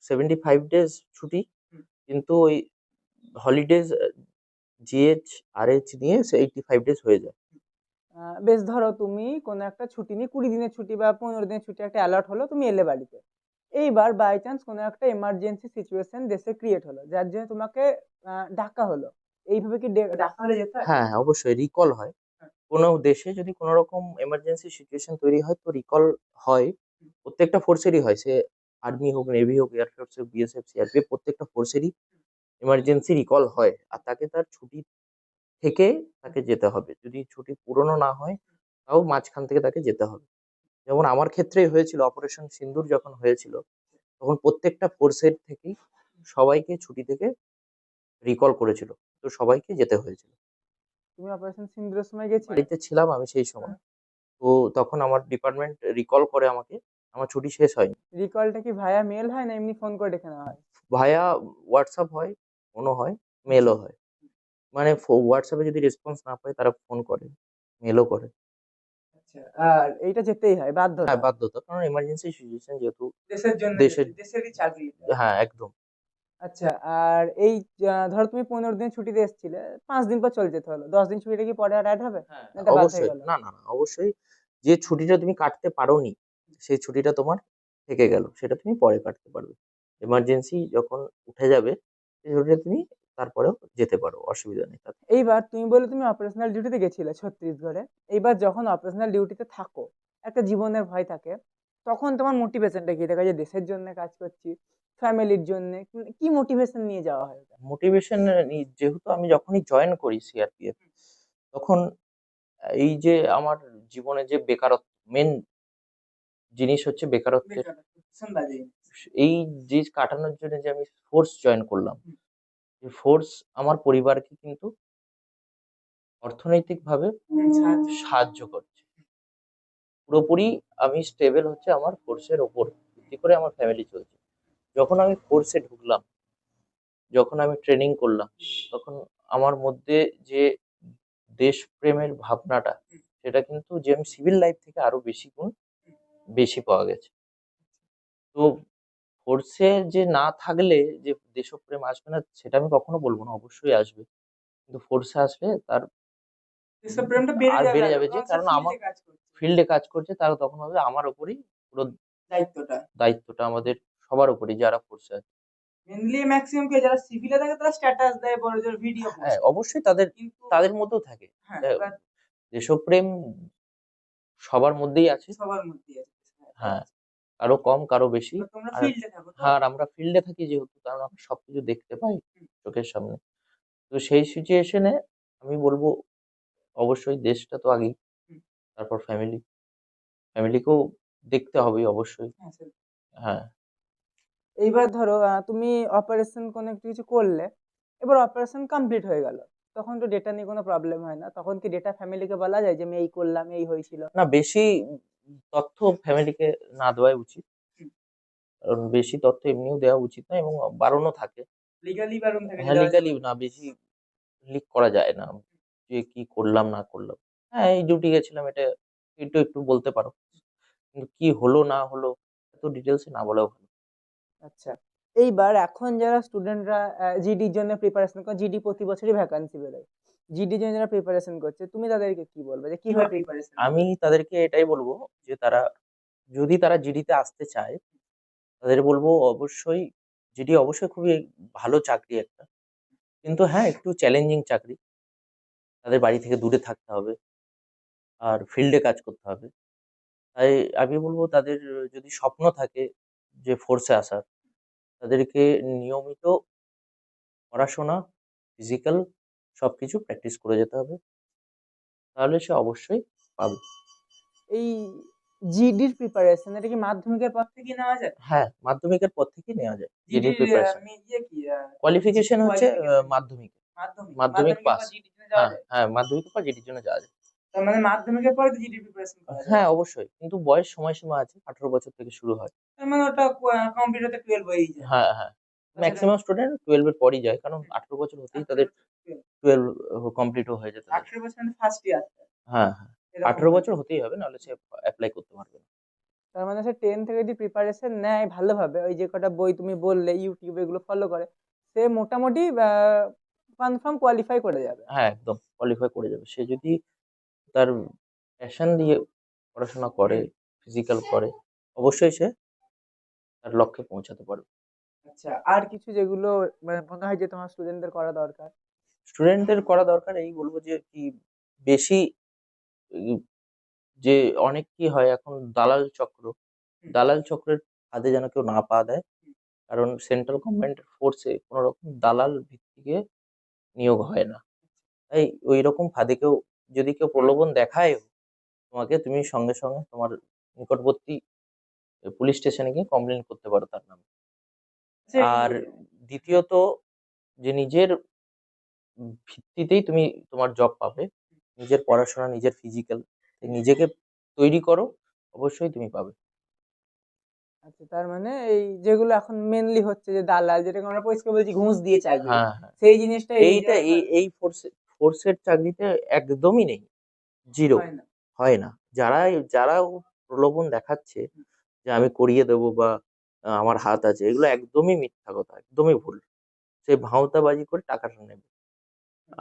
75 ডেজ ছুটি, কিন্তু ওই হলিডেজ জিএইচ আরএইচ নিয়ে 85 ডেজ হয়ে যায়। বেশ, ধরো তুমি কোনো একটা ছুটি নিয়ে 20 দিনের ছুটি বা 15 দিনের ছুটি একটা অ্যালট হলো, তুমি এলে বাড়িতে। এইবার বাই চান্স কোনো একটা এমার্জেন্সি সিচুয়েশন দেশে ক্রিয়েট হলো, যার জন্য তোমাকে ডাকা হলো। এইভাবে কি ডাকা হলে যেতে হয়? হ্যাঁ, হ্যাঁ, অবশ্যই রিকল হয়। কোনো দেশে যদি কোনো রকম এমার্জেন্সি সিচুয়েশন তৈরি হয় তো রিকল হয়। প্রত্যেকটা ফোর্সেরই হয়। সে আর্মি হোক, নেভি হোক, এয়ার ফোর্স হোক, বিএসএফ, সিআরপিএফ প্রত্যেকটা ফোর্সেরই এমার্জেন্সি রিকল হয়। আর তাকে তার ছুটি থেকে তাকে যেতে হবে। যদি ছুটি পূরণও না হয় তাও মাঝখান থেকে তাকে যেতে হবে। যেমন আমার ক্ষেত্রেই হয়েছিল অপারেশন সিন্দুর যখন হয়েছিল, তখন প্রত্যেকটা ফোর্সের থেকেই সবাইকে ছুটি থেকে রিকল করেছিল। তো সবাইকে যেতে হয়েছিল। তুমি অপারেশন সিন্দুরের সময় গেছিলে? বাড়িতে ছিলাম আমি সেই সময়। তো তখন আমার ডিপার্টমেন্ট রিকল করে আমাকে। আমার ছুটি শেষ হয়নি। রিকলটা কি ভায়া মেল হয় না এমনি ফোন করে ডেকে নেওয়া হয়? ভায়া হোয়াটসঅ্যাপ হয়, ফোনও হয়, মেলও হয়। মানে হোয়াটসঅ্যাপে যদি রেসপন্স না পায় তারা ফোন করে, মেলও করে। আচ্ছা, আর এইটা যেতেই হয় বাধ্যতা? হ্যাঁ, বাধ্যতা। কারণ এমার্জেন্সি সিচুয়েশন যেহেতু দেশের জন্য দেশের দেশেরই চাকরি। হ্যাঁ, একদম। আচ্ছা, আর এই ধরো তুমি 15 দিন ছুটিতে এসেছিলে, 5 দিন পর চলে যেতে হলো, 10 দিন ছুটিটা কি পরে আর অ্যাড হবে? হ্যাঁ, না এটা বাদ হয়ে অবশ্যই। গেল? না, না, না, অবশ্যই। যে ছুটিটা তুমি কাটতে পারোনি, সেই ছুটিটা তোমার থেকে গেল। সেটা তুমি পরে কাটতে পারবে। এমার্জেন্সি যখন উঠে যাবে, সেই ছুটিটা তুমি তারপরেও যেতে পারো। অসুবিধা নেই তাতে। এইবার তুমি বললে তুমি অপারেশনাল ডিউটিতে গেছিলে ছত্তিশগড়ে। এইবার যখন অপারেশনাল ডিউটিতে থাকো, একটা জীবনের ভয় থাকে, তখন তোমার মোটিভেশনটা কি থাকে যে দেশের জন্য কাজ করছি, ফ্যামিলির জন্য কি মোটিভেশন নিয়ে যাওয়া হয় ওটা? মোটিভেশন যেহেতু আমি যখনই জয়েন করি সিআরপিএফ, তখন এই যে আমার জীবনে যে বেকারত্ব, মেন জিনিস হচ্ছে বেকারত্বের, ভীষণ বাজে। এই জিনিস কাটানোর জন্য যে আমি ফোর্স জয়েন করলাম, এই ফোর্স আমার পরিবারকে কিন্তু অর্থনৈতিকভাবে সাহায্য করছে। পুরোপুরি আমি স্টেবল হচ্ছে আমার ফোর্সের ওপর ভিত্তি করে আমার ফ্যামিলি চলছে। যখন আমি ফোর্সে ঢুকলাম, যখন আমি ট্রেনিং করলাম, তখন আমার মধ্যে যে দেশপ্রেমের ভাবনাটা, সেটা কিন্তু যে আমি সিভিল লাইফ থেকে আরো বেশি গুণ বেশি পাওয়া গেছে। তো ফোর্সে যে না থাকলে যে দেশপ্রেম আসবে না, সেটা আমি কখনো বলবো না, অবশ্যই আসবে। কিন্তু ফোর্সে আসলে তার দেশপ্রেমটা আর বেড়ে যাবে, যে কারণ কারণ আমার কাজ করছে। ফিল্ডে কাজ করছে, তারা তখন হবে আমার উপরই পুরো দায়িত্বটা আমাদের সবার উপরই যারা ফোর্সে আছে। মেনলি ম্যাক্সিমাম কে যারা সিভিলে থাকে তারা স্ট্যাটাস দেয়, বড় জোর ভিডিও হ্যাঁ, পোস্ট। অবশ্যই তাদের কিন্তু তাদের মধ্যেও থাকে। হ্যাঁ, দেশপ্রেম সবার মধ্যেই আছে। সবার মধ্যেই আছে। হ্যাঁ, কারো কম কারো বেশি। তোমরা আর ফিল্ডে থাকো তো? হ্যাঁ, আর আমরা ফিল্ডে থাকি যেহেতু, কারণ আমরা সবকিছু দেখতে পাই চোখের সামনে। তো সেই সিচুয়েশনে আমি বলবো অবশ্যই দেশটা তো আগেই, তারপর ফ্যামিলিকেও দেখতে হবে অবশ্যই। হ্যাঁ, এইবার ধরো তুমি অপারেশন কোনো একটা কিছু করলে, এবার অপারেশন কমপ্লিট হয়ে গেল, তখন তো ডেটা নিয়ে কোনো প্রবলেম হয় না, তখন কি ডেটা ফ্যামিলিকে বলা যায় যে আমি এই করলাম, এই হয়েছিল? না, বেশি তথ্য ফ্যামিলিকে না দেওয়াই উচিত, কারণ বেশি তথ্য এমনিও দেওয়া উচিত না, এবং বারণও থাকে। লিগালি বারণ থাকে। হ্যাঁ, লিগালি না, বেশি লিক করা যায় না যে কি করলাম না করলাম। হ্যাঁ, এই ডিউটি গেছিলাম, এটা একটু একটু বলতে পারো, কিন্তু কি হলো না হলো এত ডিটেলসে না বলাও ভালো। আচ্ছা, এইবার এখন যারা স্টুডেন্টরা জিডির জন্য প্রিপারেশন করে, জিডি প্রতি বছরই ভ্যাকান্সি বেরোয়, জিডির জন্য যারা প্রিপারেশন করছে, তুমি তাদেরকে কি বলবে যে কিভাবে প্রিপারেশন? আমি তাদেরকে এটাই বলবো যে তারা যদি তারা জিডিতে আসতে চায়, তাদের বলবো অবশ্যই জিডি অবশ্যই খুবই ভালো চাকরি একটা, কিন্তু হ্যাঁ, একটু চ্যালেঞ্জিং চাকরি। তাদের বাড়ি থেকে দূরে থাকতে হবে, আর ফিল্ডে কাজ করতে হবে। তাই আমি বলবো তাদের যদি স্বপ্ন থাকে যে ফোর্সে আসার, তাদেরকে নিয়মিত পড়াশোনা, ফিজিক্যাল সবকিছু প্র্যাকটিস করে যেতে হবে, তাহলে সে অবশ্যই পাবে। এই জিডির প্রিপারেশন এটা কি মাধ্যমিকের পর থেকে নেওয়া যায়? হ্যাঁ, মাধ্যমিকের পর থেকেই নেওয়া যায় জিডি জিডির প্রিপারেশন। কোয়ালিফিকেশন হচ্ছে মাধ্যমিক, মাধ্যমিক পাস। হ্যাঁ হ্যাঁ, মাধ্যমিকের পর জিডির জন্য যাওয়া যায়। তার মানে মাধ্যমিকের পরে তো জিডি প্রিপারেশন করা যায়? হ্যাঁ, অবশ্যই, কিন্তু বয়স সময়সীমা আছে, 18 বছর থেকে শুরু হয়। তার মানে ওটা কমপ্লিট হতে 12 হয়েই যায়। হ্যাঁ হ্যাঁ, ম্যাক্সিমাম স্টুডেন্ট 12 এর পরই যায়, কারণ 18 বছর হতেই তাদের 12 কমপ্লিটও হয়ে যেতে হবে। 18 বছর মানে ফার্স্ট ইয়ার। হ্যাঁ হ্যাঁ, 18 বছর হতেই হবে, নাহলে সে অ্যাপ্লাই করতে পারবে না। তার মানে সে 10 থেকে যদি প্রিপারেশন নেয় ভালোভাবে, ওই যে কটা বই তুমি বললে ইউটিউব এগুলো ফলো করে, সে মোটামুটি কনফার্ম কোয়ালিফাই করে যাবে। হ্যাঁ, একদম কোয়ালিফাই করে যাবে। সে যদি তার প্যাশন দিয়ে পড়াশোনা করে, ফিজিক্যাল করে, অবশ্যই সে তার লক্ষ্যে পৌঁছাতে পারবে। আচ্ছা, আর কিছু যেগুলো মানে মনে হয় যে তোমার স্টুডেন্টদের করা দরকার? স্টুডেন্টদের করা দরকার, এই বলবো যে কি বেশি উম, যে অনেক কি হয় এখন, দালাল চক্রের ফাঁদে যেন কেউ না পা দেয়, কারণ সেন্ট্রাল গভর্নমেন্টের ফোর্সে কোনো রকম দালাল ভিত্তিকে নিয়োগ হয় না। তাই ওই রকম ফাঁদে যদি কেউ প্রলোভন দেখায় তোমাকে, তুমি সঙ্গে সঙ্গে তোমার নিকটবর্তী পুলিশ স্টেশনে গিয়ে কমপ্লেন করতে পারো তার নামে। আর দ্বিতীয়ত, যে নিজের ভিত্তিতেই তুমি তোমার জব পাবে, নিজের পড়াশোনা, নিজের ফিজিক্যাল, নিজেকে তৈরি করো, অবশ্যই তুমি পাবে। আচ্ছা, তার মানে এই যেগুলো এখন মেনলি হচ্ছে যে দালাল, যেটাকে আমরা পরিষ্কার বলছি ঘুষ দিয়ে চাকরি, হ্যাঁ হ্যাঁ, সেই জিনিসটা এইটা এই ফোর্সের চাকরিতে একদমই নেই, জিরো হয় না। যারা যারা প্রলোভন দেখাচ্ছে যে আমি করিয়ে দেবো বা আমার হাত আছে, এগুলো একদমই মিথ্যা কথা, একদমই ভুল। সে ভাঁওতাবাজি করে টাকাটা নেবে।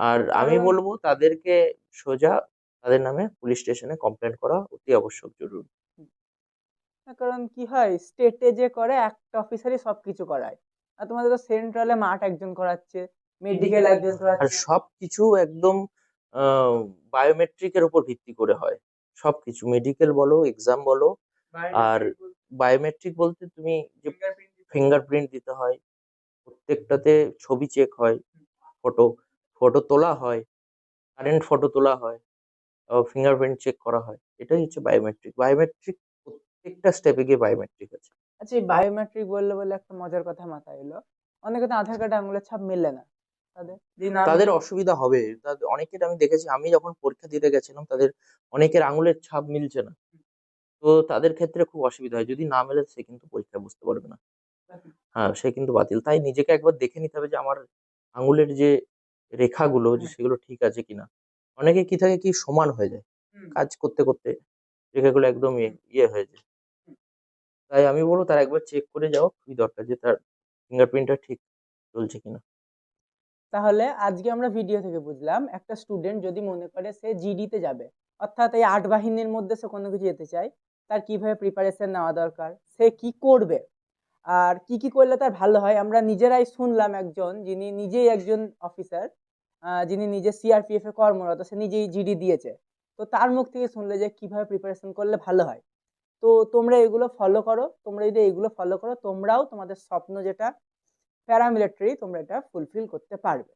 আর আমি বলবো তাদেরকে সোজা তাদের নামে পুলিশ স্টেশনে কমপ্লেন করা অতি আবশ্যক, জরুরি। কারণ কি হয়, স্টেটে যে করে একটা অফিসারই সবকিছু করায়, আর তোমাদের তো সেন্ট্রালে মাঠ একজন করাচ্ছে, মেডিকেল একজন আর করাচ্ছে। সবকিছু একদম বায়োমেট্রিকের উপর ভিত্তি করে হয় সবকিছু, মেডিকেল বলো, এক্সাম বলো। আর বায়োমেট্রিক বলতে তুমি যে ফিঙ্গারপ্রিন্ট দিতে হয়, প্রত্যেকটাতে ছবি চেক হয়, ফটো ফটো তোলা হয়, কারেন্ট ফটো তোলা হয়, ফিঙ্গারপ্রিন্ট চেক করা হয়। এটাই হচ্ছে বায়োমেট্রিক। বায়োমেট্রিক প্রত্যেকটা স্টেপে গিয়ে বায়োমেট্রিক আছে। আচ্ছা, এই বায়োমেট্রিক বললে বলে একটা মজার কথা মাথায় এলো। অনেকে তো আধার কার্ডে আঙুলের ছাপ মেলে না, তাদের যদি না তাদের মেলে, অসুবিধা হবে। অনেকের আমি দেখেছি, আমি যখন পরীক্ষা দিতে গেছিলাম তাদের অনেকের আঙুলের ছাপ মিলছে না। তো তাদের ক্ষেত্রে খুব অসুবিধা হয়। যদি না মেলে সে কিন্তু পরীক্ষায় বসতে পারবে না। হ্যাঁ, সে কিন্তু বাতিল। তাই নিজেকে একবার দেখে নিতে হবে যে আমার আঙুলের যে রেখাগুলো যে সেগুলো ঠিক আছে কিনা। অনেকে কি থাকে কি সমান হয়ে যায়। কাজ করতে, করতে রেখাগুলো একদম ইয়ে হয়ে যায়। তাই আমি বলব তারা একবার চেক করে যাওয়া খুবই দরকার যে তার ফিঙ্গারপ্রিন্টটা ঠিক চলছে কিনা। তাহলে আজকে আমরা ভিডিও থেকে বুঝলাম একটা স্টুডেন্ট যদি মনে করে সে জিডি তে যাবে, অর্থাৎ এই ৮ বাহিনীর মধ্যে সে কোনো কিছু যেতে চায়, তার কিভাবে প্রিপারেশন নেওয়া দরকার, সে কি করবে, আর কি কি করলে তার ভালো হয়। আমরা নিজেরাই শুনলাম একজন যিনি নিজেই একজন অফিসার, যিনি নিজে সিআরপিএফ এ কর্মরত, সে নিজেই জিডি দিয়েছে। তো তার মুখ থেকে শুনলে যে কিভাবে প্রিপারেশন করলে ভালো হয়। তো তোমরা এগুলো ফলো করো, তোমরা যদি এগুলো ফলো করো তোমরাও তোমাদের স্বপ্ন যেটা প্যারামিলিটারি, তোমরা এটা ফুলফিল করতে পারবে।